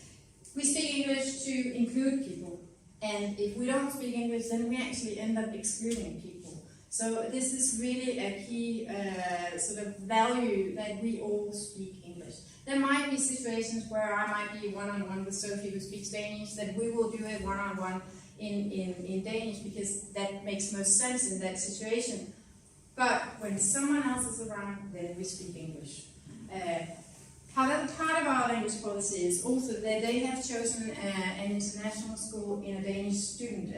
We speak English to include people, and if we don't speak English, then we actually end up excluding people. So this is really a key sort of value that we all speak English. There might be situations where I might be one-on-one with Sophie who speaks Danish, that we will do it one-on-one in Danish because that makes most sense in that situation. But when someone else is around, then we speak English. Part of our language policy is also that they have chosen an international school in a Danish student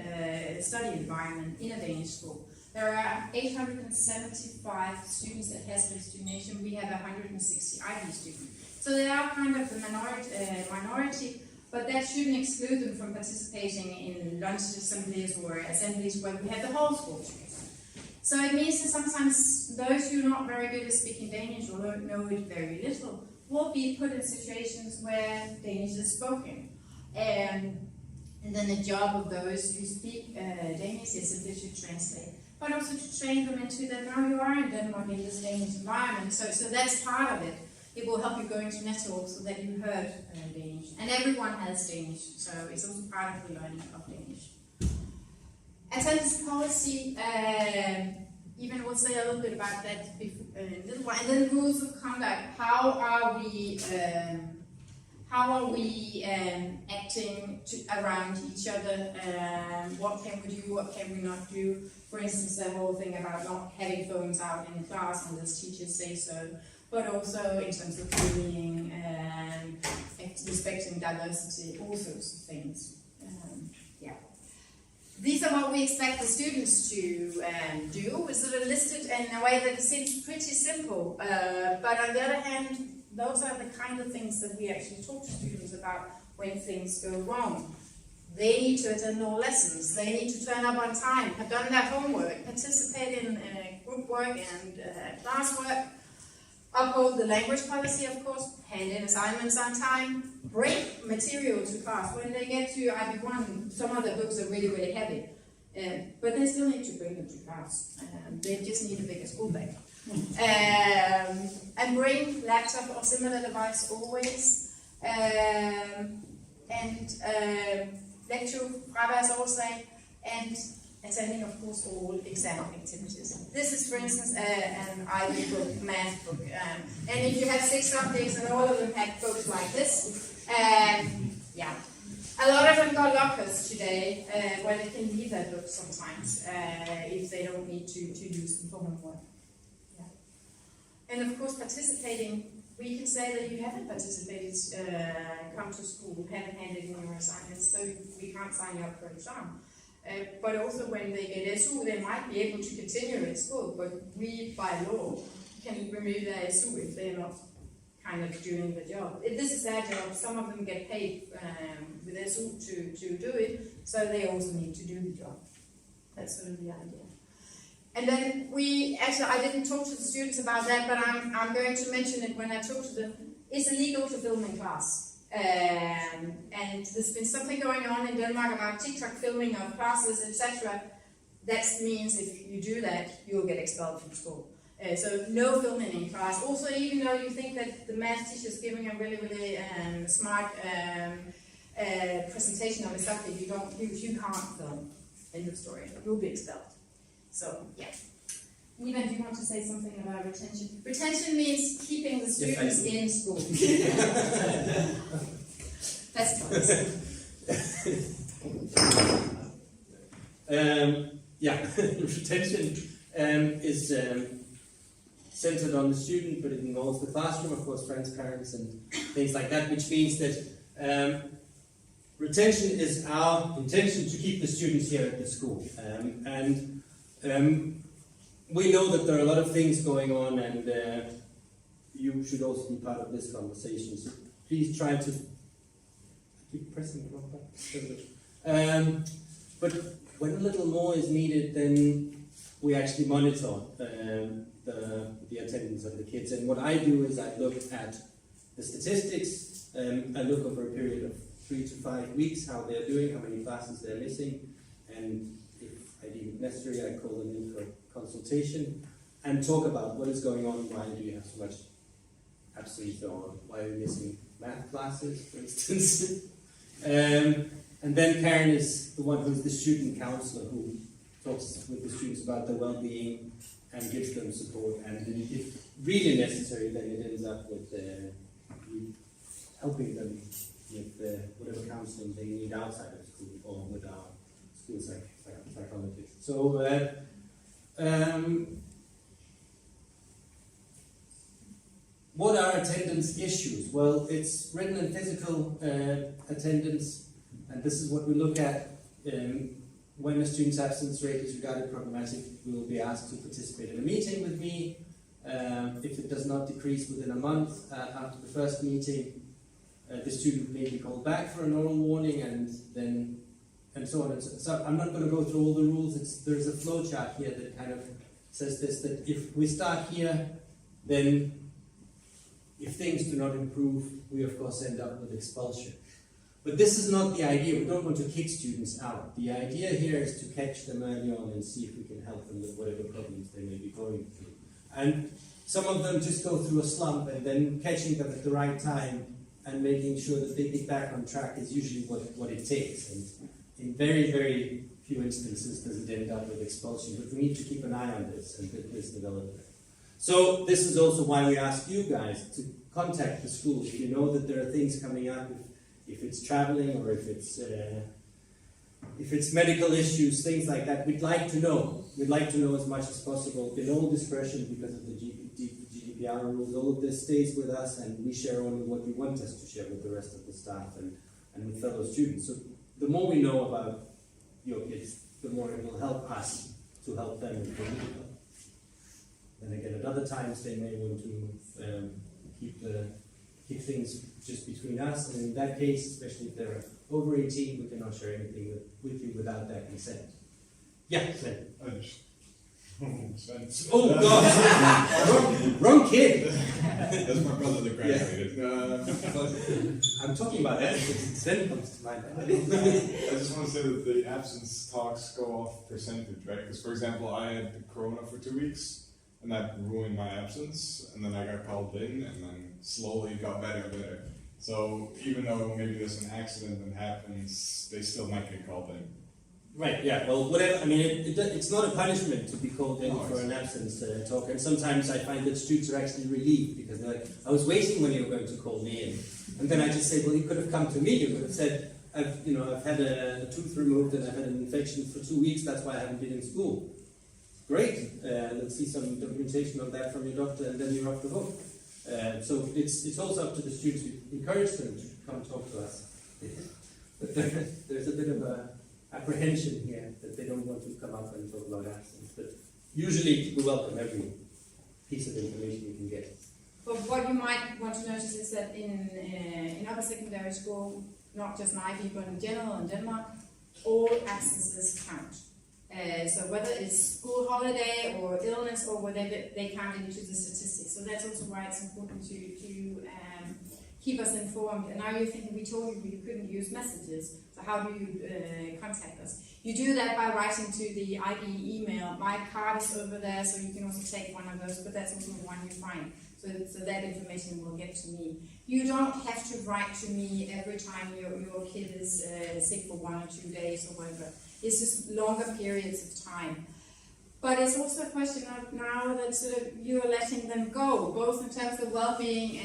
study environment in a Danish school. There are 875 students at Hasbro Nation. We have 160 IB students. So they are kind of the minority, but that shouldn't exclude them from participating in lunch assemblies or assemblies where we have the whole school together. So it means that sometimes those who are not very good at speaking Danish or don't know it very little will be put in situations where Danish is spoken. And then the job of those who speak Danish is simply to translate, but also to train them into that now you are in Denmark in this Danish environment. So that's part of it. It will help you go into network so that you heard Danish. And everyone has Danish, so it's also part of the learning of Danish. Attendance policy, even we'll say a little bit about that in a little while. And then rules of conduct. How are we acting around each other? What can we do? What can we not do? For instance, the whole thing about not having phones out in class unless teachers say so. But also in terms of bullying and respecting diversity, all sorts of things. These are what we expect the students to do. It's sort of listed in a way that seems pretty simple, but on the other hand, those are the kind of things that we actually talk to students about when things go wrong. They need to attend all lessons, they need to turn up on time, have done their homework, participate in group work and classwork, uphold the language policy, of course, hand in assignments on time, bring material to class. When they get to IB1, some of the books are really, really heavy, but they still need to bring them to class. They just need a bigger school bag. And bring laptop or similar device always. Lecture, fraværsårsag, and attending, of course, all exam activities. This is, for instance, an IB book, math book. And if you have 6 subjects and all of them have books like this, yeah. A lot of them got lockers today where they can leave their books sometimes if they don't need to use them for homework. Yeah. And of course, participating, we can say that you haven't participated, come to school, haven't handed in your assignments, so we can't sign you up for an exam. But also when they get SU, they might be able to continue at school, but we, by law, can remove their SU if they're not kind of doing the job. This is their job. Some of them get paid with SU to do it, so they also need to do the job. That's sort of the idea. And then I didn't talk to the students about that, but I'm going to mention it when I talk to them. It's illegal to film in class. And there's been something going on in Denmark about TikTok filming of classes, etc. That means if you do that, you'll get expelled from school. So no filming in class. Also, even though you think that the math teacher is giving a really, really smart presentation of the subject, you can't film. End of story. You'll be expelled. So yeah. Even if you want to say something about retention. Retention means keeping the students in school. That's nice. Retention is centered on the student, but it involves the classroom, of course, friends, parents, and things like that, which means that retention is our intention to keep the students here at the school. We know that there are a lot of things going on, and you should also be part of this conversation. So please try to keep pressing the button. But when a little more is needed, then we actually monitor the attendance of the kids. And what I do is I look at the statistics. I look over a period of 3 to 5 weeks how they're doing, how many classes they're missing, and if I deem it necessary, I call them in for consultation and talk about what is going on. Why do you have so much absence, or why are you missing math classes, for instance? And then Karen is the one who's the student counselor who talks with the students about their well-being and gives them support. And if really necessary, then it ends up with helping them with whatever counseling they need outside of school or with our school psychologist. So what are attendance issues? Well, it's written and physical attendance, and this is what we look at. when a student's absence rate is regarded problematic, we will be asked to participate in a meeting with me. If it does not decrease within a month after the first meeting, the student may be called back for an oral warning, and so on and so. I'm not going to go through all the rules. There's a flow chart here that kind of says this, that if we start here, then if things do not improve, we of course end up with expulsion. But this is not the idea. We don't want to kick students out. The idea here is to catch them early on and see if we can help them with whatever problems they may be going through. And some of them just go through a slump, and then catching them at the right time and making sure that they get back on track is usually what it takes. And in very, very few instances does it end up with expulsion. But we need to keep an eye on this and get this development. So this is also why we ask you guys to contact the school if you know that there are things coming up. If it's traveling or if it's medical issues, things like that, we'd like to know. We'd like to know as much as possible. In all discretion, because of the GDPR rules, all of this stays with us, and we share only what you want us to share with the rest of the staff and with fellow students. So the more we know about your kids, the more it will help us to help them if they need help. Then again, at other times they may want to keep things just between us, and in that case, especially if they're over 18, we cannot share anything with you without their consent. Yeah, Sven. Sven. Oh God! wrong kid. That's my brother that graduated. I'm talking about that. Sven comes to mind. I just want to say that the absence talks go off percentage, right? Because, for example, I had Corona for 2 weeks, and that ruined my absence, and then I got called in, and then slowly got better and better. So even though maybe there's an accident that happens, they still might get called in. Right, yeah, well, whatever, I mean, it's not a punishment to be called in for an absence talk, and sometimes I find that students are actually relieved, because they're like, I was waiting when you were going to call me in, and then I just say, well, you could have come to me, you could have said, I've had a tooth removed and I've had an infection for 2 weeks, that's why I haven't been in school. Great, let's see some documentation on that from your doctor, and then you're off the hook. So it's also up to the students. We encourage them to come talk to us. But there's a bit of a apprehension here that they don't want to come up and talk about absence. But usually we welcome every piece of information you can get. But what you might want to notice is that in upper secondary school, not just in IB, but in general in Denmark, all absences count. So whether it's school holiday or illness or whatever, they count into the statistics. So that's also why it's important to keep us informed. And now you're thinking, we told you couldn't use messages. So how do you contact us? You do that by writing to the IB email. My card is over there, so you can also take one of those, but that's also the one you find. So that information will get to me. You don't have to write to me every time your kid is sick for 1 or 2 days or whatever. It's just longer periods of time. But it's also a question of now that sort of you're letting them go, both in terms of well-being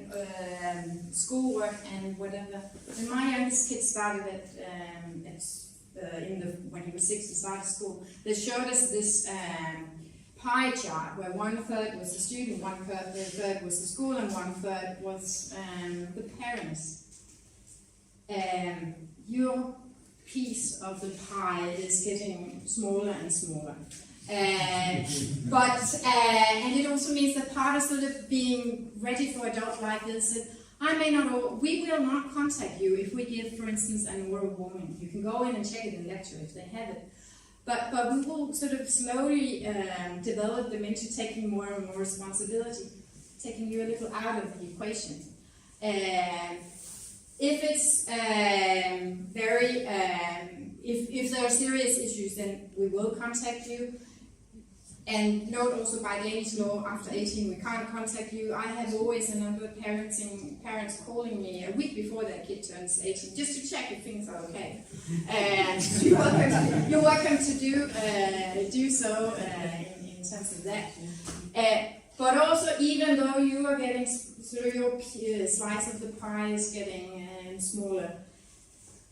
and schoolwork and whatever. When my youngest kid started when he was 6 and started school, they showed us this pie chart where 1/3 was the student, 1/3 was the school, and 1/3 was the parents. Your piece of the pie is getting smaller and smaller. And it also means that part of sort of being ready for adult life is that we will not contact you if we give, for instance, an oral warning. You can go in and check it in lecture if they have it. But we will sort of slowly develop them into taking more and more responsibility, taking you a little out of the equation. If it's if there are serious issues, then we will contact you. And note also by Danish law, after 18 we can't contact you. I have always a number of parents calling me a week before their kid turns 18 just to check if things are okay. And you're welcome to do so in terms of that. But also, even though you are getting sort of your slice of the pie is getting smaller,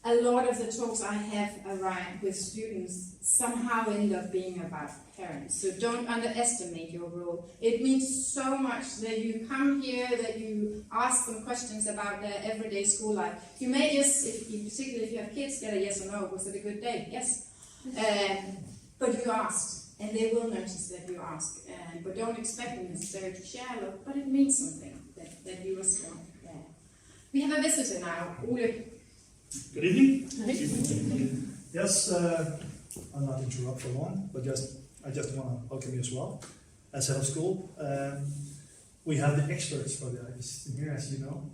a lot of the talks I have around with students somehow end up being about parents. So don't underestimate your role. It means so much that you come here, that you ask them questions about their everyday school life. You may just, particularly if you have kids, get a yes or no. Was it a good day? Yes. But you asked, and they will notice that you ask. But don't expect them necessarily to share a lot, but it means something that you are still there. We have a visitor now, Ole. Good evening. Yes, I'll not interrupt for long, but I just want to welcome you as well as head of school. We have the experts for the IB system here, as you know,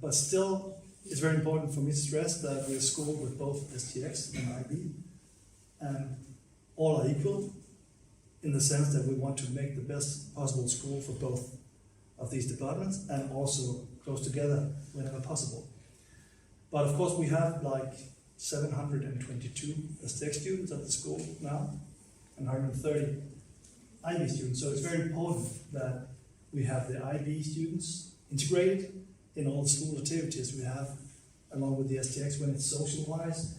but still, it's very important for me to stress that we're a school with both STX and IB, and all are equal in the sense that we want to make the best possible school for both of these departments and also close together whenever possible. But of course, we have like 722 STX students at the school now and 130 IB students. So it's very important that we have the IB students integrated in all the school activities we have along with the STX when it's social-wise.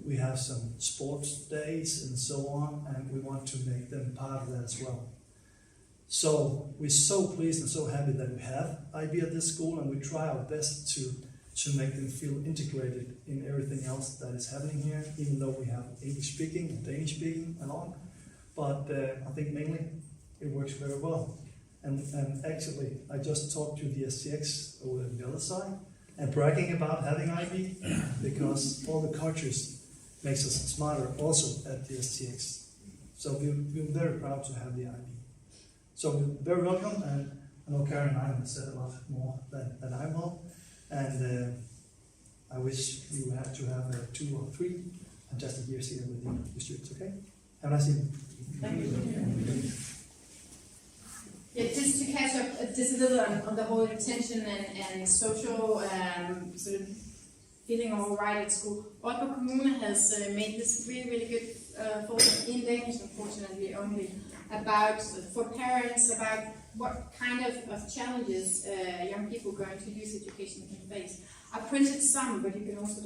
We have some sports days and so on, and we want to make them part of that as well. So we're so pleased and so happy that we have IB at this school, and we try our best to make them feel integrated in everything else that is happening here, even though we have English speaking and Danish speaking along. But I think mainly it works very well. And actually, I just talked to the STX over on the other side and bragging about having IB because all the cultures makes us smarter also at the STX. So we're very proud to have the IB. So we're very welcome, and I know Karen and I have said a lot more than I will. And I wish you had to have 2 or 3 fantastic years here with the students, okay? Have a nice evening. Thank you. Yeah, just to catch up just a little on the whole attention and social sort of feeling all right at school. Aalborg Kommune has made this really good folder in Danish, unfortunately only, about for parents about what kind of challenges young people going to youth education can face. I printed some, but you can also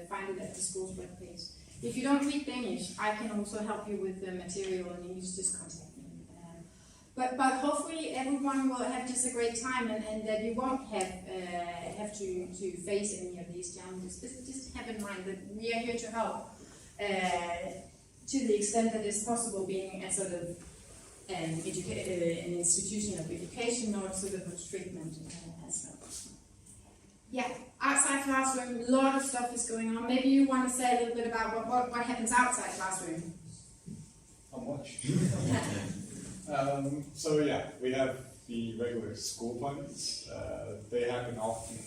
find it at the school's webpage. If you don't read Danish, I can also help you with the material in English. Just contact me. But hopefully everyone will have just a great time, and that you won't have to face any of these challenges. Just have in mind that we are here to help to the extent that it's possible, being a sort of an institution of education or sort of treatment as well. Yeah, outside classroom, a lot of stuff is going on. Maybe you want to say a little bit about what happens outside classroom. Not much. So yeah, we have the regular school appointments. They happen often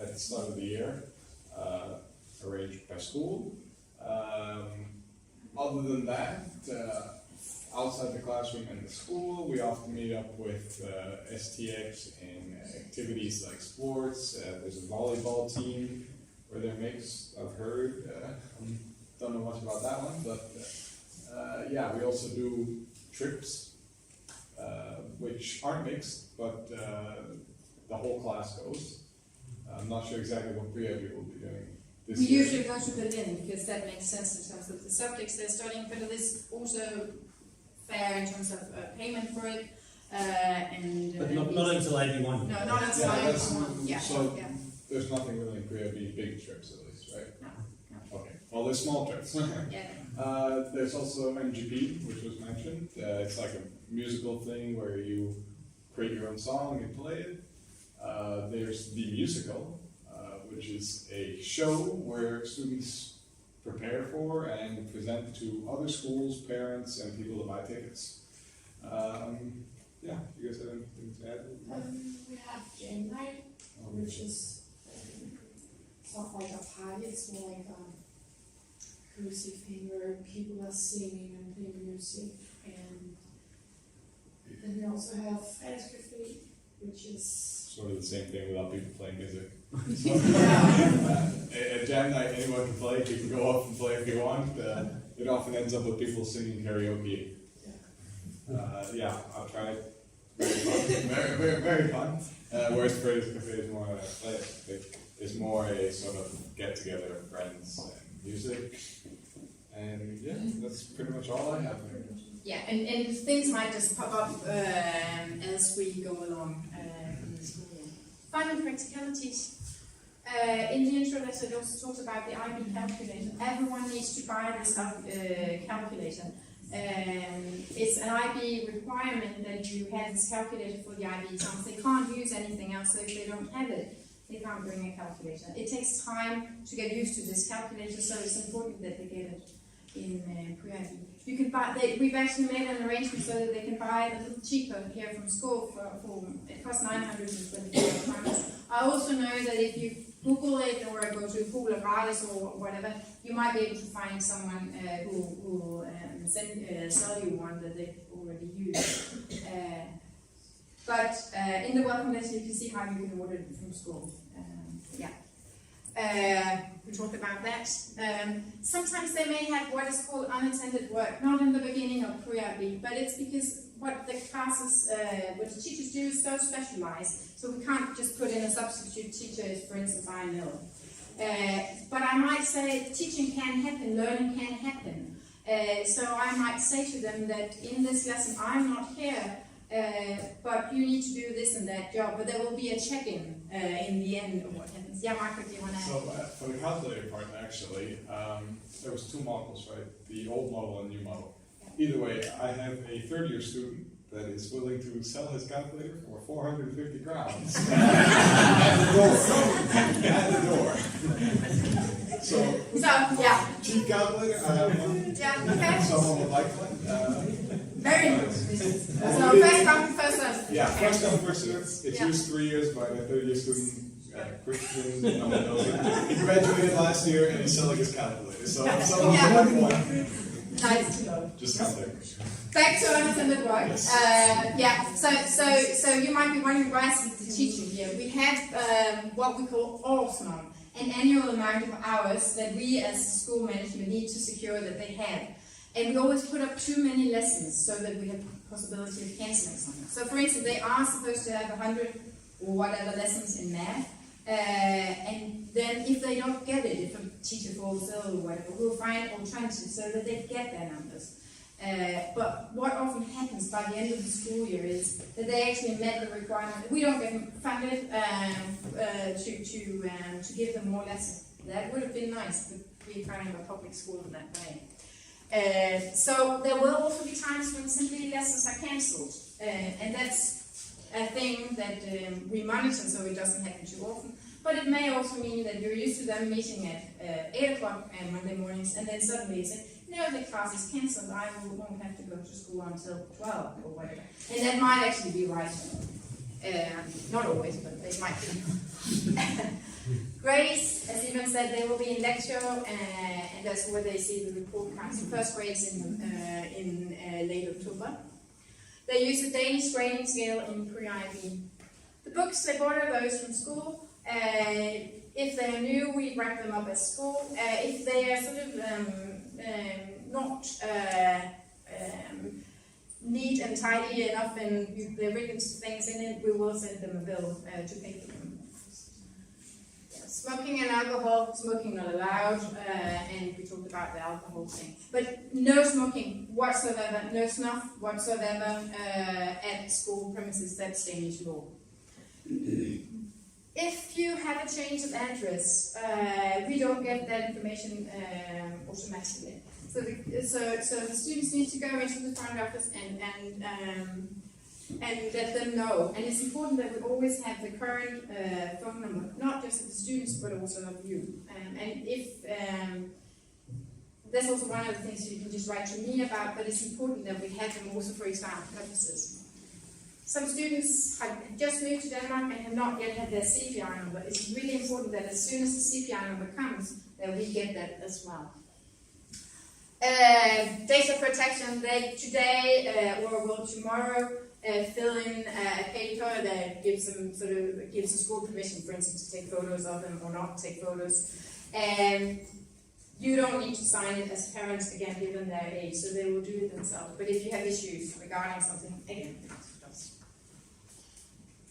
at the start of the year, arranged by school. Other than that, outside the classroom and the school, we often meet up with STX in activities like sports. There's a volleyball team where they're mixed, I've heard. Don't know much about that one, but yeah, we also do trips, which aren't mixed, but the whole class goes. I'm not sure exactly what Priya will be doing this We year. usually go to Berlin because that makes sense in terms of the subjects they're studying, but it is also fair in terms of payment for it. But not until IB1. No, not until Yeah, I that's- one. Yeah, so yeah. there's nothing really in Priya be big trips at least, right? No. Okay. Well, there's small trips. Yeah. There's also MGP, which was mentioned. It's like a musical thing where you create your own song and play it. There's the musical, which is a show where students prepare for and present to other schools, parents, and people to buy tickets. Yeah, you guys have anything to add? We have game night, which is it's not like a party, it's more like a music thing where people are singing and playing music, and then we also have ice cafe, which is Sort of the same thing without people playing music. At jam night, anyone can play. You can go up and play if you want. It often ends up with people singing karaoke. Yeah, I'll try it. Very fun. Very fun. Whereas Freddy's Cafe is more it's more a sort of get together of friends and music. And yeah, that's pretty much all I have. Yeah, and things might just pop up as we go along in the school year. Final practicalities. In the intro lesson, it also talks about the IB calculator. Everyone needs to buy this calculator. It's an IB requirement that you have this calculator for the IB exams. They can't use anything else, so if they don't have it, they can't bring a calculator. It takes time to get used to this calculator, so it's important that they get it in pre-IB. You can buy. We've actually made an arrangement so that they can buy it a little cheaper here from school. For it costs 924 pounds. I also know that if you Google it or go to Google Gratis or whatever, you might be able to find someone who will sell you one that they've already used. But in the welcome letter, you can see how you can order it from school. We talked about that. Sometimes they may have what is called unattended work, not in the beginning of pre-IB, but it's because what the classes, what the teachers do is so specialized, so we can't just put in a substitute teacher, for instance, I know. But I might say teaching can happen, learning can happen. So I might say to them that in this lesson I'm not here, but you need to do this and that job, but there will be a check-in in the end of what happens. Yeah, Margaret, do you want to? So for the calculator part, actually, there was two models, right? The old model and new model. Either way, I have a third-year student that is willing to sell his calculator for 450 crowns at the door. So yeah. Cheap calculator, I have one. Yeah, okay. Someone would like one. Very nice. So first come, first serve. Yeah, first come, first serve. It's used 3 years by a third-year student, Christian, no one knows it. He graduated last year and he's selling his calculator. So someone would want one. Nice to know. Just come there. Back to unattended work. Yes. So you might be wondering why is the teaching here. We have what we call årsnorm, an annual amount of hours that we as school management need to secure that they have. And we always put up too many lessons so that we have the possibility of cancelling something. So for instance, they are supposed to have 100 or whatever lessons in math. And then if they don't get it, if a teacher falls ill or whatever, we'll find alternatives so that they get their numbers. But what often happens by the end of the school year is that they actually met the requirement. We don't get them funded to give them more lessons. That would have been nice, but we're kind of a public school in that way. So there will also be times when simply lessons are cancelled, and that's a thing that we monitor so it doesn't happen too often. But it may also mean that you're used to them meeting at 8 o'clock on Monday mornings, and then suddenly you say, no, the class is cancelled, I won't have to go to school until 12 or whatever. And that might actually be right. Not always, but they might be. Grades, as Ivan said, they will be in lecture, and that's where they see the report cards. The first grades in late October. They use the Danish grading scale in pre-IB. The books, they borrow those from school. If they are new, we wrap them up at school. If they are sort of not neat and tidy enough and they've written things in it, we will send them a bill to pay for them. Smoking and alcohol, smoking not allowed, and we talked about the alcohol thing. But no smoking whatsoever, no snuff whatsoever at school premises, that's Danish law. If you have a change of address, we don't get that information automatically. So the students need to go into the front office and let them know. And it's important that we always have the current phone number, not just of the students, but also of you. And if that's also one of the things you can just write to me about, but it's important that we have them also for exam purposes. Some students have just moved to Denmark and have not yet had their CPR number. It's really important that as soon as the CPR number comes, that we get that as well. Data protection, they today or will tomorrow fill in a paper that gives a school permission, for instance, to take photos of them or not take photos. And you don't need to sign it as parents, again, given their age, so they will do it themselves. But if you have issues regarding something, again, it does.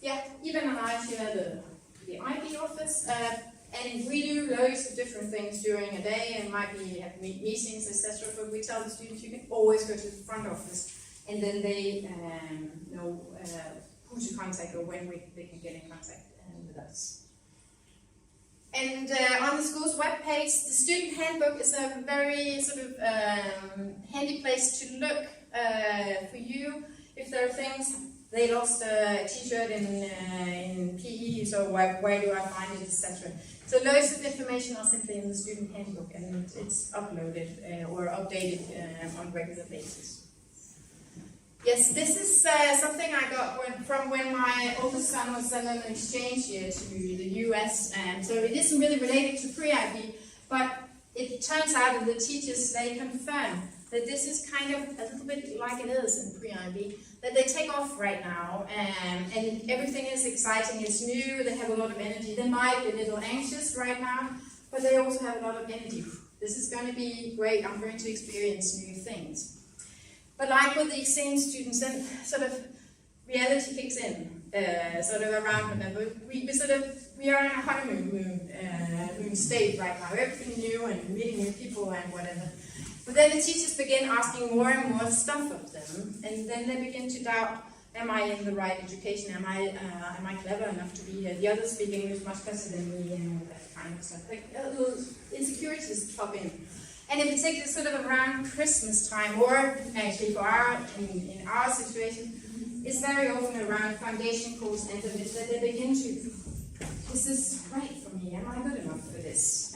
Yeah, even and I share the IB office, and we do loads of different things during a day, and might be have meetings, etc. But we tell the students you can always go to the front office, and then they know who to contact or when they can get in contact with us. And on the school's webpage, the student handbook is a very sort of handy place to look for you if there are things. They lost a t-shirt in PE, so where do I find it, etc. So loads of information are simply in the student handbook, and it's uploaded or updated on a regular basis. Yes, this is something I got from when my oldest son was on an exchange year to the US, and so it isn't really related to pre-IB, but it turns out that the teachers, they confirm that this is kind of a little bit like it is in pre-IB, that they take off right now, and everything is exciting, it's new, they have a lot of energy. They might be a little anxious right now, but they also have a lot of energy. This is going to be great, I'm going to experience new things. But like with the exchange students, then sort of reality kicks in, sort of around November. We are in a honeymoon state right now. Everything new and meeting new people and whatever. But then the teachers begin asking more and more stuff of them, and then they begin to doubt: am I in the right education? Am I clever enough to be here? The others speak English much better than me, and all that kind of stuff. Like those insecurities pop in. And if you take this sort of around Christmas time, or actually in our situation, it's very often around foundation course and that they begin to, this is right for me, am I good enough for this?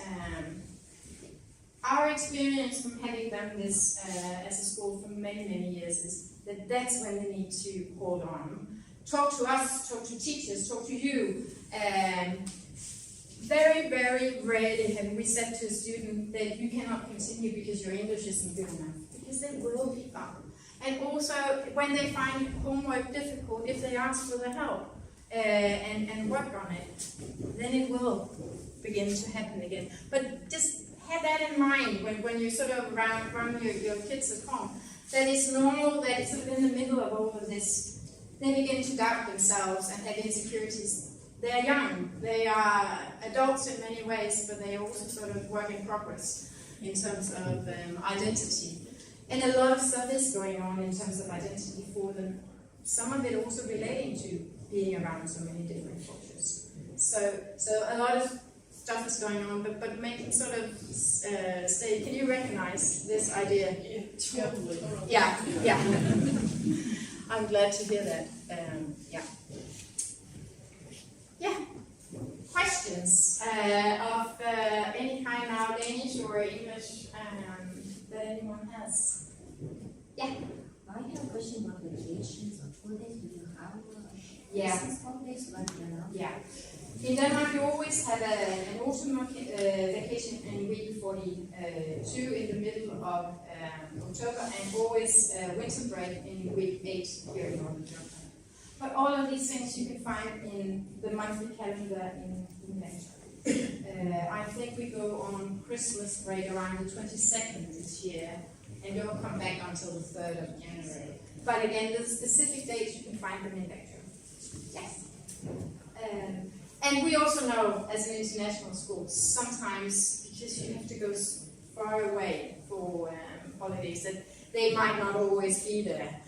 Our experience from having done this as a school for many, many years is that that's when they need to hold on. Talk to us, talk to teachers, talk to you. Very, very rarely have we said to a student that you cannot continue because your English isn't good enough, because they will pick up. And also, when they find homework difficult, if they ask for the help and work on it, then it will begin to happen again. But just have that in mind when you sort of run your kids at home, that it's normal that it's sort of in the middle of all of this, they begin to doubt themselves and have insecurities. They're young, they are adults in many ways, but they also sort of work in progress in terms of identity. And a lot of stuff is going on in terms of identity for them, some of it also relating to being around so many different cultures. So a lot of stuff is going on, but making sort of stay, can you recognize this idea? Yeah, totally. Yeah. I'm glad to hear that. Yeah. Questions of any kind now, Danish or English, that anyone has? Yeah. I have a question about vacations or holidays. Do you have Christmas holidays like now? Yeah. In Denmark, you always have an autumn vacation in week 42 in the middle of October, and always winter break in week 8 here in Northern Germany. But all of these things you can find in the monthly calendar in Denmark. I think we go on Christmas break around the 22nd this year, and don't come back until the 3rd of January. But again, the specific dates, you can find them in lecture. Yes. And we also know, as an international school, sometimes, because you have to go far away for holidays, that they might not always be there,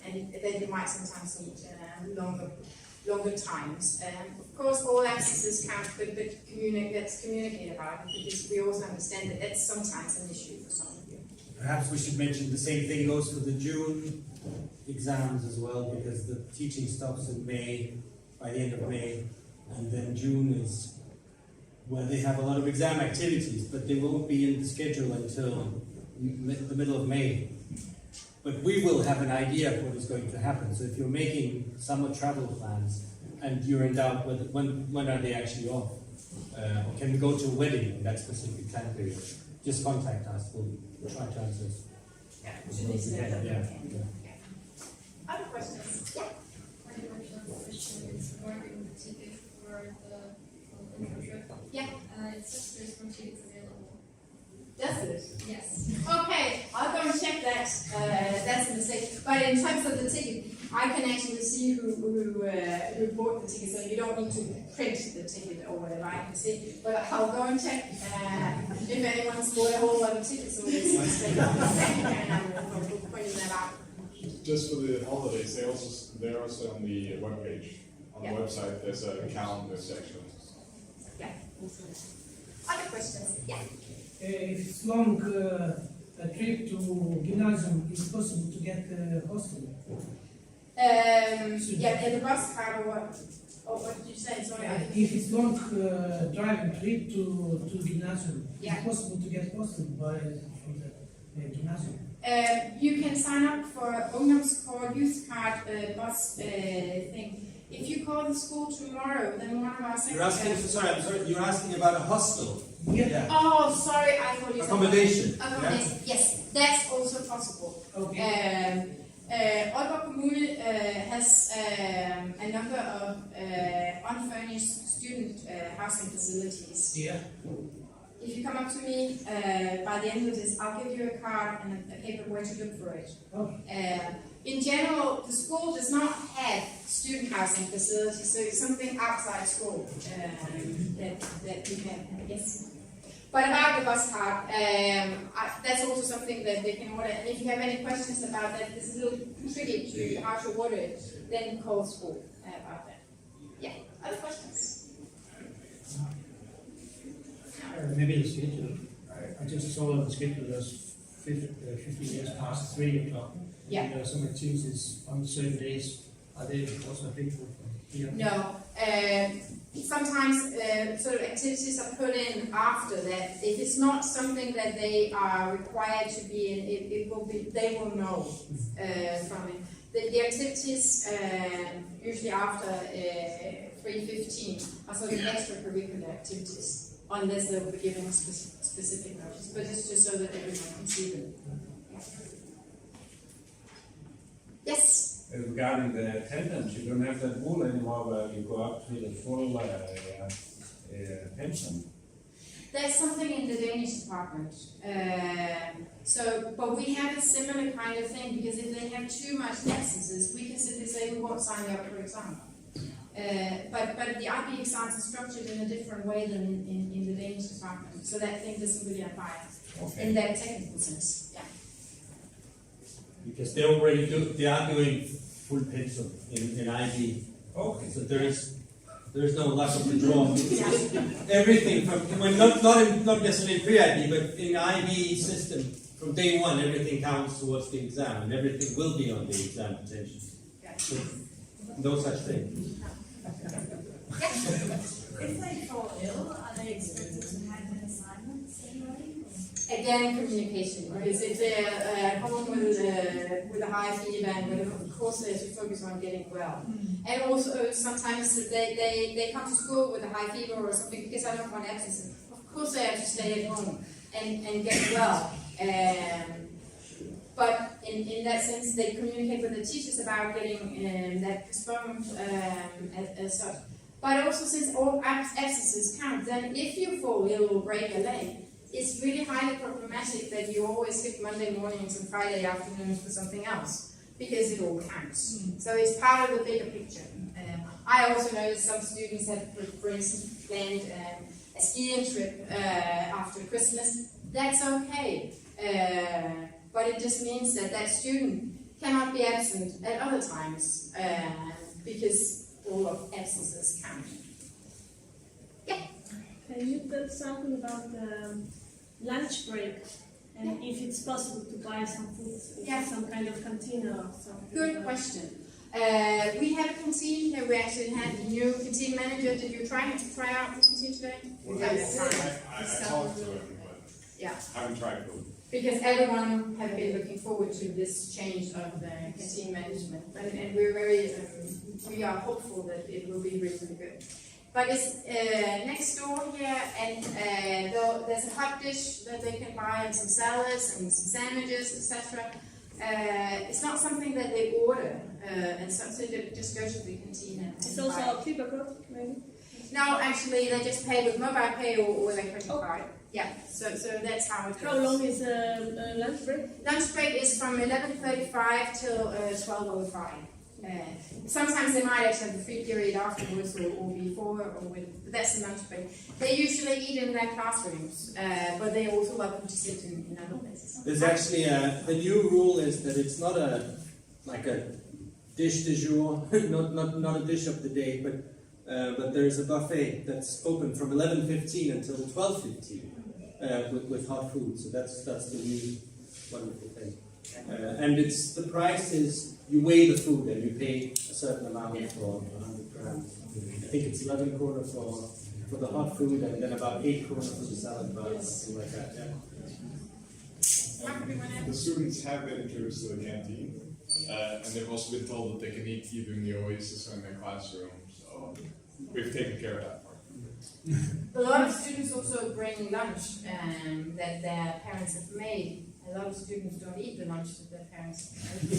and that you might sometimes need longer times. Of course, all absences count, but let's communicate about it, because we also understand that that's sometimes an issue for some of you. Perhaps we should mention the same thing goes for the June exams as well, because the teaching stops in May, by the end of May, and then June is where they have a lot of exam activities, but they won't be in the schedule until the middle of May. But we will have an idea of what is going to happen. So if you're making summer travel plans and you're in doubt when are they actually off, or can we go to a wedding in that specific time period, just contact us. We'll try to answer. Yeah. Other questions? Yeah. My question is regarding the ticket for the intro trip. Yeah. It says there's no tickets available. Does it? Yes. Okay, I'll go and check that. That's a mistake. But in terms of the ticket, I can actually see who bought the ticket, so you don't need to print the ticket or whatever. I can see, but I'll go and check if anyone's bought a whole lot of tickets or there's a mistake. And I will point that out. Just for the holidays, they're also on the webpage. On the website, there's a calendar section. Yeah. Other questions? Yeah. If it's long a trip to gymnasium, it's possible to get a hostel. Yeah, the bus card or what? Or what did you say? Sorry. If it's long driving trip to gymnasium, Yeah. it's possible to get hostel from the gymnasium. You can sign up for ungdomskort, youth card, bus thing. If you call the school tomorrow, then one of our You're asking, secretaries. I'm sorry, you're asking about a hostel? Yeah. Oh, sorry, I thought you said Accommodation. accommodation. Yes, that's also possible. Okay. Aalborg Kommune has a number of unfurnished student housing facilities. Yeah. If you come up to me by the end of this, I'll give you a card and a paper where to look for it. Okay. In general, the school does not have student housing facilities, so it's something outside school that you can, yes. But about the bus card, that's also something that they can order. And if you have any questions about that, this is a little tricky to how to order it, then call school about that. Yeah, other questions? Maybe the schedule. I just saw on the schedule there's 15 minutes past 3 o'clock. Yeah. There are some activities on certain days. Are they also available from here? No. Sometimes sort of activities are put in after that. If it's not something that they are required to be in, it will be. They will know from it. The activities usually after 3:15 are sort of extracurricular activities, unless they will be given specific notice. But it's just so that everyone can see them. Yeah. Yes. Regarding the attendance, you don't have that rule anymore where you go up to the full pension. There's something in the Danish department. But we have a similar kind of thing, because if they have too much absences, we can simply say we won't sign you up for exam. But the IB exams are structured in a different way than in the Danish department, so that thing doesn't really apply in that technical sense. Yeah. Because they are doing full pencil in IB. Okay. So there is no luck of the draw. Everything from, well, not necessarily in pre-IB, but in IB system, from day one, everything counts towards the exam, and everything will be on the exam potentially. So, no such thing. If they fall ill, are they expected to have an assignment anyway? Again, communication, because if they're home with a high fever and whatever, of course they have to focus on getting well. And also sometimes they come to school with a high fever or something because I don't want absence. Of course they have to stay at home and get well. But in that sense, they communicate with the teachers about getting that postponed as such. But also, since all absences count, then if you fall ill or break a leg, it's really highly problematic that you always skip Monday mornings and Friday afternoons for something else, because it all counts. So it's part of the bigger picture. I also know that some students have, for instance, planned a skiing trip after Christmas. That's okay. But it just means that that student cannot be absent at other times, because all of absences count. Yeah. Can you tell something about the lunch break? And if it's possible to buy some food, some kind of canteen or something? Good question. We have a canteen. We actually had a new canteen manager. Did you try out the canteen today? Well, I talked to him, but yeah. I haven't tried food. Because everyone have been looking forward to this change of the canteen management, and we're very, we are hopeful that it will be really good. But it's next door here, and there's a hot dish that they can buy, and some salads and some sandwiches, etc. It's not something that they order, and something that just go to the canteen and It's buy. also a keeper code, maybe? No, actually, they just pay with mobile pay or their credit card. Yeah, so that's how it goes. How long is lunch break? Lunch break is from 11:35 till 12:05. Sometimes they might actually have a free period afterwards or before, but that's the lunch break. They usually eat in their classrooms, but they're also welcome to sit in other places. There's actually the new rule is that it's not a dish du jour, not a dish of the day, but but there is a buffet that's open from 11:15 until 12:15 with hot food. So that's the really wonderful thing. And the price is you weigh the food and you pay a certain amount for 100 grams. I think it's 11 kroner for the hot food and then about 8 kroner for the salad bar, something like that. Yeah. The students have been introduced to the canteen, and they've also been told that they can eat even the Oasis in their classroom. So we've taken care of that part. A lot of students also bring lunch that their parents have made. A lot of students don't eat the lunch that their parents made.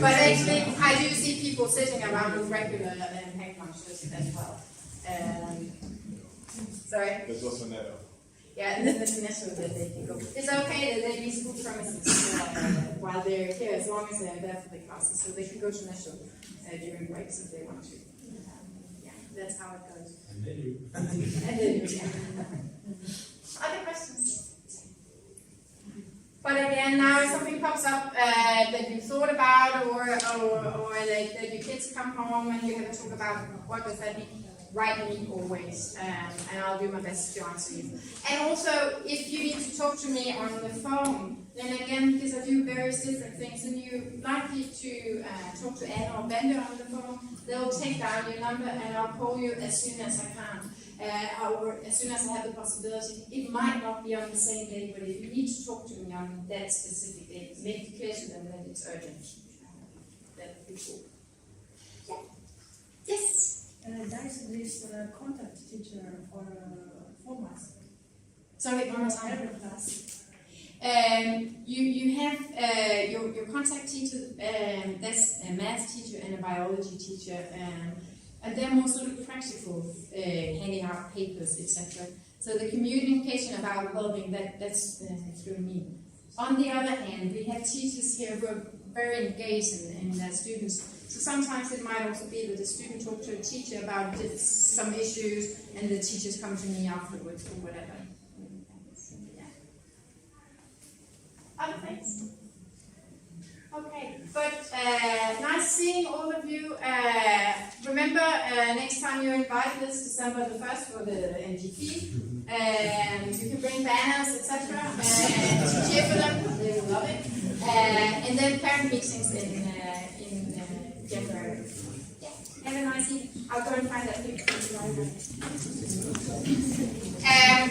but actually, I do see people sitting around with regular packed lunches as well. Sorry? There's also Netto. Yeah, and then there's Netto that they can go. It's okay that they use school premises while they're here, as long as they're there for the classes, so they can go to Netto during breaks if they want to. That's how it goes. And then you. And then you, yeah. Other questions? But again, now if something pops up that you thought about, or that your kids come home and you have to talk about what does that mean, write me always, and I'll do my best to answer you. And also, if you need to talk to me on the phone, then again, because I do various different things, and you're likely to talk to Anna or Bender on the phone, they'll take down your number and I'll call you as soon as I can, or as soon as I have the possibility. It might not be on the same day, but if you need to talk to me on that specific day, make it clear to them that it's urgent. That would be cool. Yeah. Yes? There's this contact teacher for formats. Sorry, one more time. Every class. You have your contact teacher, that's a math teacher and a biology teacher, and they're more sort of practical, handing out papers, etc. So the communication about well-being, that's through me. On the other hand, we have teachers here who are very engaged in their students. So sometimes it might also be that a student talks to a teacher about some issues, and the teachers come to me afterwards or whatever. Other things? Okay, but nice seeing all of you. Remember, next time you're invited is December the 1st for the NGP. You can bring banners, etc. To cheer for them, they will love it. And then parent meetings in January. Yeah, have a nice evening. I'll go and find that picture.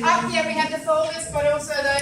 Up here we have the folders, but also the